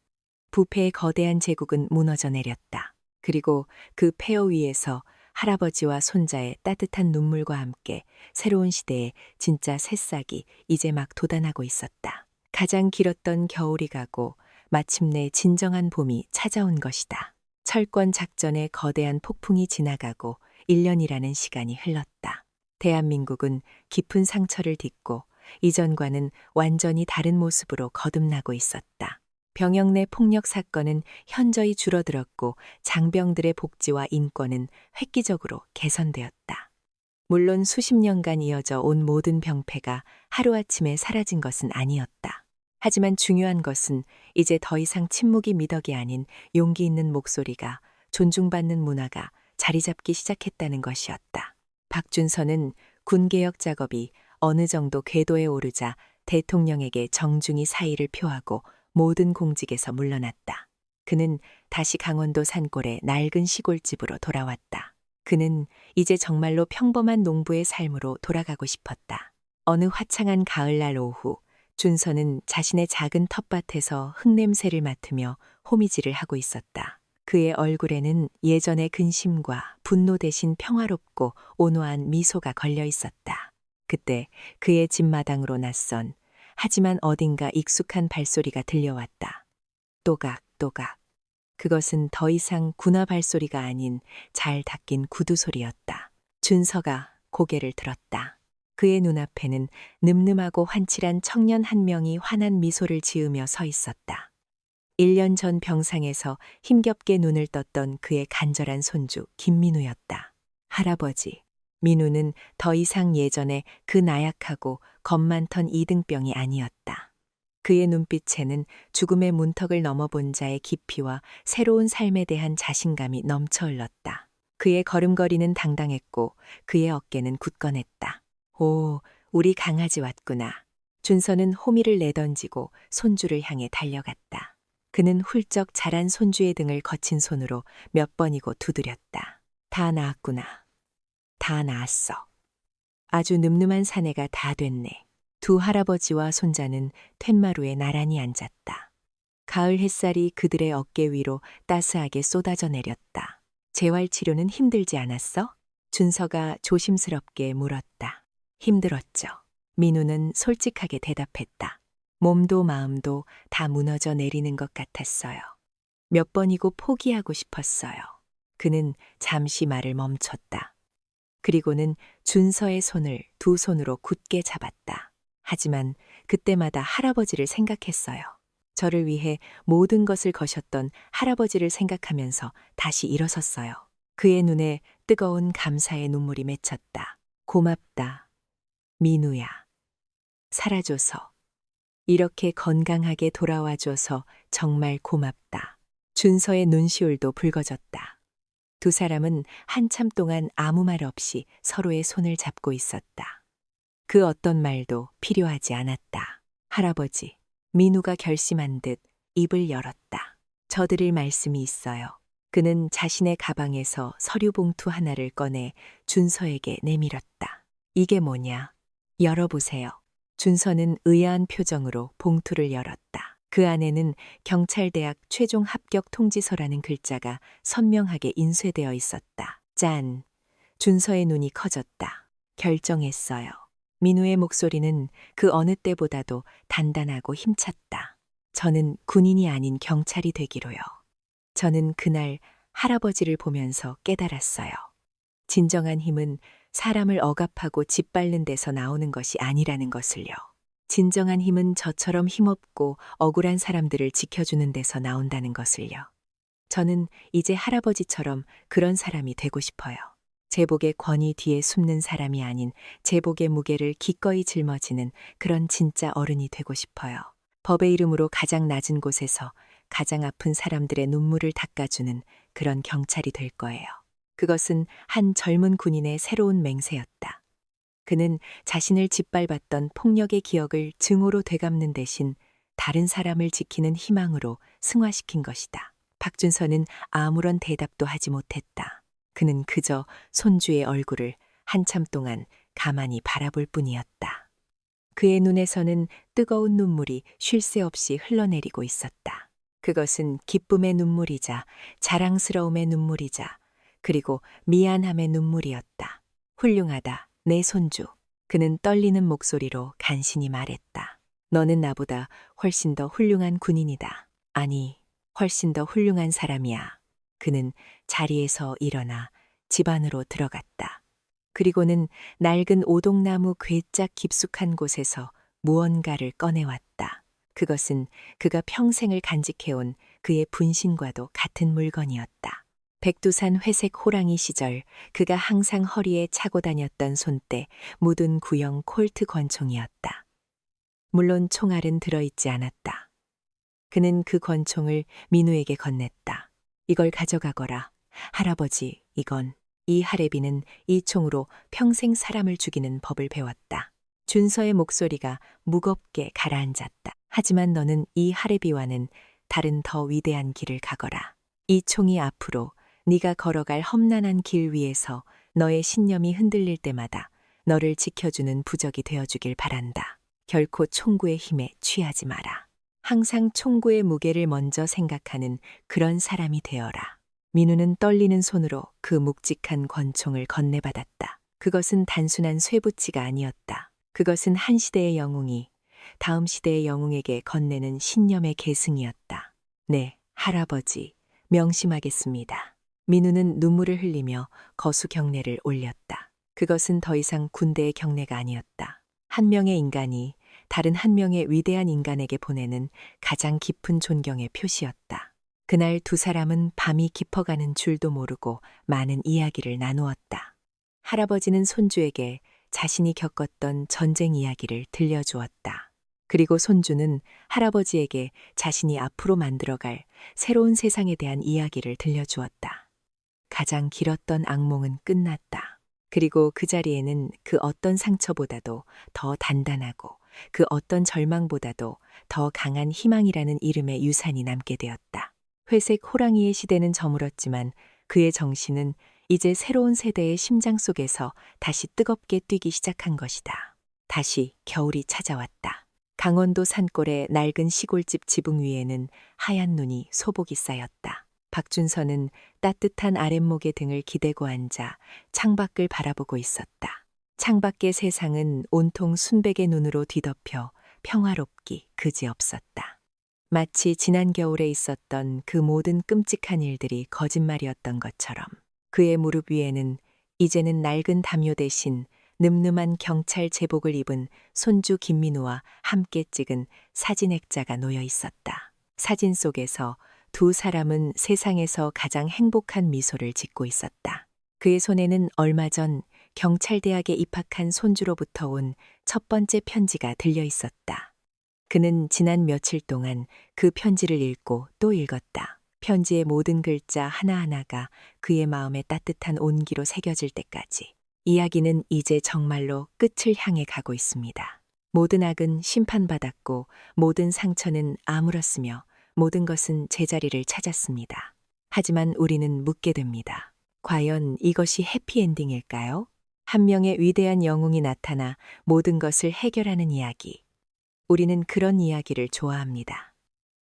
부패의 거대한 제국은 무너져 내렸다. 그리고 그 폐허 위에서 할아버지와 손자의 따뜻한 눈물과 함께 새로운 시대의 진짜 새싹이 이제 막 돋아나고 있었다. 가장 길었던 겨울이 가고 마침내 진정한 봄이 찾아온 것이다. 철권 작전의 거대한 폭풍이 지나가고 1년이라는 시간이 흘렀다. 대한민국은 깊은 상처를 딛고 이전과는 완전히 다른 모습으로 거듭나고 있었다. 병역 내 폭력 사건은 현저히 줄어들었고 장병들의 복지와 인권은 획기적으로 개선되었다. 물론 수십 년간 이어져 온 모든 병폐가 하루아침에 사라진 것은 아니었다. 하지만 중요한 것은 이제 더 이상 침묵이 미덕이 아닌 용기 있는 목소리가, 존중받는 문화가 자리 잡기 시작했다는 것이었다. 박준선은 군개혁 작업이 어느 정도 궤도에 오르자 대통령에게 정중히 사의를 표하고 모든 공직에서 물러났다. 그는 다시 강원도 산골의 낡은 시골집으로 돌아왔다. 그는 이제 정말로 평범한 농부의 삶으로 돌아가고 싶었다. 어느 화창한 가을날 오후, 준서는 자신의 작은 텃밭에서 흙냄새를 맡으며 호미질을 하고 있었다. 그의 얼굴에는 예전의 근심과 분노 대신 평화롭고 온화한 미소가 걸려 있었다. 그때 그의 집 마당으로 낯선 하지만 어딘가 익숙한 발소리가 들려왔다. 또각또각. 그것은 더 이상 군화 발소리가 아닌 잘 닦인 구두 소리였다. 준서가 고개를 들었다. 그의 눈앞에는 늠름하고 환칠한 청년 한 명이 환한 미소를 지으며 서 있었다. 1년 전 병상에서 힘겹게 눈을 떴던 그의 간절한 손주 김민우였다. 할아버지. 민우는 더 이상 예전에 그 나약하고 겁 많던 이등병이 아니었다. 그의 눈빛에는 죽음의 문턱을 넘어본 자의 깊이와 새로운 삶에 대한 자신감이 넘쳐 흘렀다. 그의 걸음걸이는 당당했고 그의 어깨는 굳건했다. 오, 우리 강아지 왔구나. 준서는 호미를 내던지고 손주를 향해 달려갔다. 그는 훌쩍 자란 손주의 등을 거친 손으로 몇 번이고 두드렸다. 다 나았구나. 다 나았어. 아주 늠름한 사내가 다 됐네. 두 할아버지와 손자는 툇마루에 나란히 앉았다. 가을 햇살이 그들의 어깨 위로 따스하게 쏟아져 내렸다. 재활치료는 힘들지 않았어? 준서가 조심스럽게 물었다. 힘들었죠. 민우는 솔직하게 대답했다. 몸도 마음도 다 무너져 내리는 것 같았어요. 몇 번이고 포기하고 싶었어요. 그는 잠시 말을 멈췄다. 그리고는 준서의 손을 두 손으로 굳게 잡았다. 하지만 그때마다 할아버지를 생각했어요. 저를 위해 모든 것을 거셨던 할아버지를 생각하면서 다시 일어섰어요. 그의 눈에 뜨거운 감사의 눈물이 맺혔다. 고맙다, 민우야. 살아줘서. 이렇게 건강하게 돌아와줘서 정말 고맙다. 준서의 눈시울도 붉어졌다. 두 사람은 한참 동안 아무 말 없이 서로의 손을 잡고 있었다. 그 어떤 말도 필요하지 않았다. 할아버지, 민우가 결심한 듯 입을 열었다. 저드릴 말씀이 있어요. 그는 자신의 가방에서 서류 봉투 하나를 꺼내 준서에게 내밀었다. 이게 뭐냐? 열어보세요. 준서는 의아한 표정으로 봉투를 열었다. 그 안에는 경찰대학 최종 합격 통지서라는 글자가 선명하게 인쇄되어 있었다. 짠! 준서의 눈이 커졌다. 결정했어요. 민우의 목소리는 그 어느 때보다도 단단하고 힘찼다. 저는 군인이 아닌 경찰이 되기로요. 저는 그날 할아버지를 보면서 깨달았어요. 진정한 힘은 사람을 억압하고 짓밟는 데서 나오는 것이 아니라는 것을요. 진정한 힘은 저처럼 힘없고 억울한 사람들을 지켜주는 데서 나온다는 것을요. 저는 이제 할아버지처럼 그런 사람이 되고 싶어요. 제복의 권위 뒤에 숨는 사람이 아닌 제복의 무게를 기꺼이 짊어지는 그런 진짜 어른이 되고 싶어요. 법의 이름으로 가장 낮은 곳에서 가장 아픈 사람들의 눈물을 닦아주는 그런 경찰이 될 거예요. 그것은 한 젊은 군인의 새로운 맹세였다. 그는 자신을 짓밟았던 폭력의 기억을 증오로 되갚는 대신 다른 사람을 지키는 희망으로 승화시킨 것이다. 박준서는 아무런 대답도 하지 못했다. 그는 그저 손주의 얼굴을 한참 동안 가만히 바라볼 뿐이었다. 그의 눈에서는 뜨거운 눈물이 쉴 새 없이 흘러내리고 있었다. 그것은 기쁨의 눈물이자 자랑스러움의 눈물이자 그리고 미안함의 눈물이었다. 훌륭하다, 내 손주. 그는 떨리는 목소리로 간신히 말했다. 너는 나보다 훨씬 더 훌륭한 군인이다. 아니, 훨씬 더 훌륭한 사람이야. 그는 자리에서 일어나 집 안으로 들어갔다. 그리고는 낡은 오동나무 괴짝 깊숙한 곳에서 무언가를 꺼내왔다. 그것은 그가 평생을 간직해온 그의 분신과도 같은 물건이었다. 백두산 회색 호랑이 시절 그가 항상 허리에 차고 다녔던 손때 묻은 구형 콜트 권총이었다. 물론 총알은 들어있지 않았다. 그는 그 권총을 민우에게 건넸다. 이걸 가져가거라. 할아버지, 이건. 이 할애비는 이 총으로 평생 사람을 죽이는 법을 배웠다. 준서의 목소리가 무겁게 가라앉았다. 하지만 너는 이 할애비와는 다른 더 위대한 길을 가거라. 이 총이 앞으로 네가 걸어갈 험난한 길 위에서 너의 신념이 흔들릴 때마다 너를 지켜주는 부적이 되어주길 바란다. 결코 총구의 힘에 취하지 마라. 항상 총구의 무게를 먼저 생각하는 그런 사람이 되어라. 민우는 떨리는 손으로 그 묵직한 권총을 건네받았다. 그것은 단순한 쇠붙이가 아니었다. 그것은 한 시대의 영웅이 다음 시대의 영웅에게 건네는 신념의 계승이었다. 네, 할아버지, 명심하겠습니다. 민우는 눈물을 흘리며 거수 경례를 올렸다. 그것은 더 이상 군대의 경례가 아니었다. 한 명의 인간이 다른 한 명의 위대한 인간에게 보내는 가장 깊은 존경의 표시였다. 그날 두 사람은 밤이 깊어가는 줄도 모르고 많은 이야기를 나누었다. 할아버지는 손주에게 자신이 겪었던 전쟁 이야기를 들려주었다. 그리고 손주는 할아버지에게 자신이 앞으로 만들어갈 새로운 세상에 대한 이야기를 들려주었다. 가장 길었던 악몽은 끝났다. 그리고 그 자리에는 그 어떤 상처보다도 더 단단하고 그 어떤 절망보다도 더 강한 희망이라는 이름의 유산이 남게 되었다. 회색 호랑이의 시대는 저물었지만 그의 정신은 이제 새로운 세대의 심장 속에서 다시 뜨겁게 뛰기 시작한 것이다. 다시 겨울이 찾아왔다. 강원도 산골의 낡은 시골집 지붕 위에는 하얀 눈이 소복이 쌓였다. 박준서는 따뜻한 아랫목에 등을 기대고 앉아 창밖을 바라보고 있었다. 창밖의 세상은 온통 순백의 눈으로 뒤덮여 평화롭기 그지없었다. 마치 지난 겨울에 있었던 그 모든 끔찍한 일들이 거짓말이었던 것처럼 그의 무릎 위에는 이제는 낡은 담요 대신 늠름한 경찰 제복을 입은 손주 김민우와 함께 찍은 사진 액자가 놓여 있었다. 사진 속에서 두 사람은 세상에서 가장 행복한 미소를 짓고 있었다. 그의 손에는 얼마 전 경찰대학에 입학한 손주로부터 온 첫 번째 편지가 들려 있었다. 그는 지난 며칠 동안 그 편지를 읽고 또 읽었다. 편지의 모든 글자 하나하나가 그의 마음에 따뜻한 온기로 새겨질 때까지. 이야기는 이제 정말로 끝을 향해 가고 있습니다. 모든 악은 심판받았고 모든 상처는 아물었으며 모든 것은 제자리를 찾았습니다. 하지만 우리는 묻게 됩니다. 과연 이것이 해피엔딩일까요? 한 명의 위대한 영웅이 나타나 모든 것을 해결하는 이야기. 우리는 그런 이야기를 좋아합니다.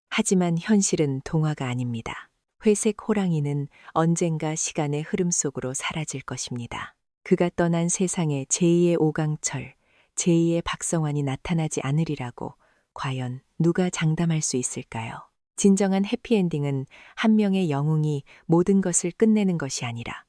하지만 현실은 동화가 아닙니다. 회색 호랑이는 언젠가 시간의 흐름 속으로 사라질 것입니다. 그가 떠난 세상에 제2의 오강철, 제2의 박성환이 나타나지 않으리라고 과연 누가 장담할 수 있을까요? 진정한 해피엔딩은 한 명의 영웅이 모든 것을 끝내는 것이 아니라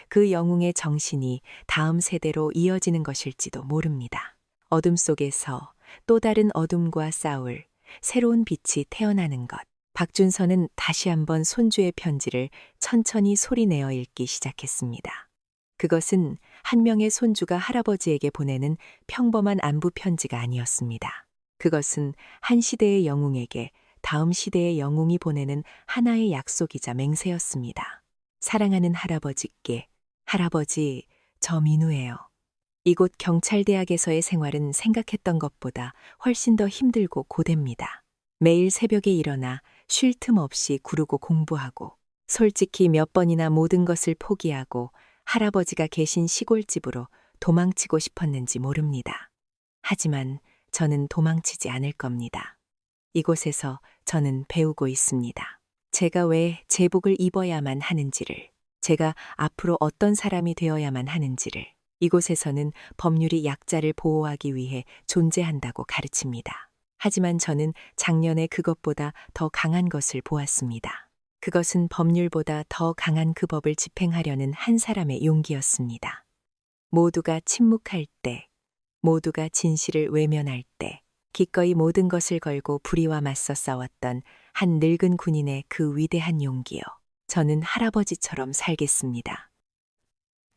그 영웅의 정신이 다음 세대로 이어지는 것일지도 모릅니다. 어둠 속에서 또 다른 어둠과 싸울 새로운 빛이 태어나는 것. 박준서는 다시 한번 손주의 편지를 천천히 소리내어 읽기 시작했습니다. 그것은 한 명의 손주가 할아버지에게 보내는 평범한 안부 편지가 아니었습니다. 그것은 한 시대의 영웅에게 다음 시대의 영웅이 보내는 하나의 약속이자 맹세였습니다. 사랑하는 할아버지께, 할아버지, 저 민우예요. 이곳 경찰대학에서의 생활은 생각했던 것보다 훨씬 더 힘들고 고됩니다. 매일 새벽에 일어나 쉴 틈 없이 구르고 공부하고, 솔직히 몇 번이나 모든 것을 포기하고 할아버지가 계신 시골집으로 도망치고 싶었는지 모릅니다. 하지만 저는 도망치지 않을 겁니다. 이곳에서 저는 배우고 있습니다. 제가 왜 제복을 입어야만 하는지를, 제가 앞으로 어떤 사람이 되어야만 하는지를, 이곳에서는 법률이 약자를 보호하기 위해 존재한다고 가르칩니다. 하지만 저는 작년에 그것보다 더 강한 것을 보았습니다. 그것은 법률보다 더 강한 그 법을 집행하려는 한 사람의 용기였습니다. 모두가 침묵할 때, 모두가 진실을 외면할 때, 기꺼이 모든 것을 걸고 불의와 맞서 싸웠던 한 늙은 군인의 그 위대한 용기요. 저는 할아버지처럼 살겠습니다.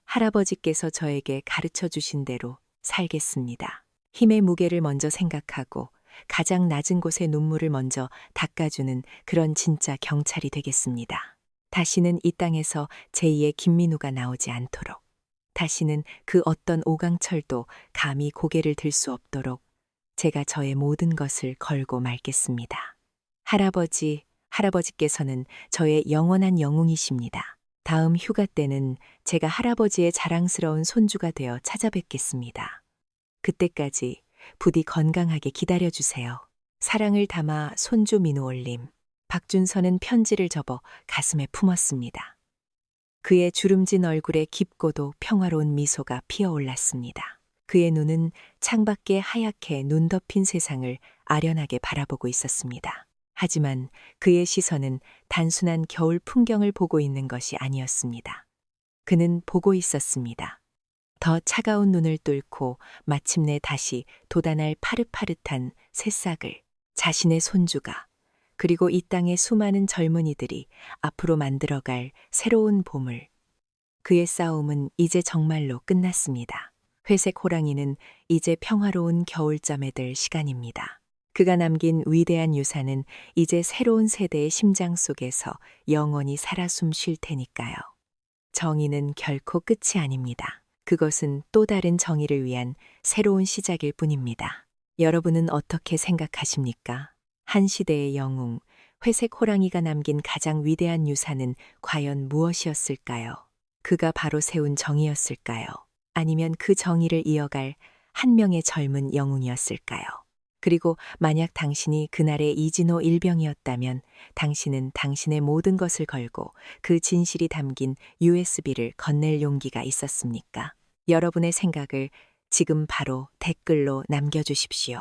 할아버지께서 저에게 가르쳐 주신 대로 살겠습니다. 힘의 무게를 먼저 생각하고 가장 낮은 곳의 눈물을 먼저 닦아주는 그런 진짜 경찰이 되겠습니다. 다시는 이 땅에서 제2의 김민우가 나오지 않도록, 다시는 그 어떤 오강철도 감히 고개를 들 수 없도록 제가 저의 모든 것을 걸고 말겠습니다. 할아버지, 할아버지께서는 저의 영원한 영웅이십니다. 다음 휴가 때는 제가 할아버지의 자랑스러운 손주가 되어 찾아뵙겠습니다. 그때까지 부디 건강하게 기다려주세요. 사랑을 담아 손주 민우 올림. 박준서는 편지를 접어 가슴에 품었습니다. 그의 주름진 얼굴에 깊고도 평화로운 미소가 피어올랐습니다. 그의 눈은 창밖에 하얗게 눈 덮인 세상을 아련하게 바라보고 있었습니다. 하지만 그의 시선은 단순한 겨울 풍경을 보고 있는 것이 아니었습니다. 그는 보고 있었습니다. 더 차가운 눈을 뚫고 마침내 다시 돋아날 파릇파릇한 새싹을, 자신의 손주가, 그리고 이 땅의 수많은 젊은이들이 앞으로 만들어갈 새로운 봄을. 그의 싸움은 이제 정말로 끝났습니다. 회색 호랑이는 이제 평화로운 겨울잠에 들 시간입니다. 그가 남긴 위대한 유산은 이제 새로운 세대의 심장 속에서 영원히 살아 숨 쉴 테니까요. 정의는 결코 끝이 아닙니다. 그것은 또 다른 정의를 위한 새로운 시작일 뿐입니다. 여러분은 어떻게 생각하십니까? 한 시대의 영웅, 회색 호랑이가 남긴 가장 위대한 유산은 과연 무엇이었을까요? 그가 바로 세운 정의였을까요? 아니면 그 정의를 이어갈 한 명의 젊은 영웅이었을까요? 그리고 만약 당신이 그날의 이진호 일병이었다면 당신은 당신의 모든 것을 걸고 그 진실이 담긴 USB를 건넬 용기가 있었습니까? 여러분의 생각을 지금 바로 댓글로 남겨주십시오.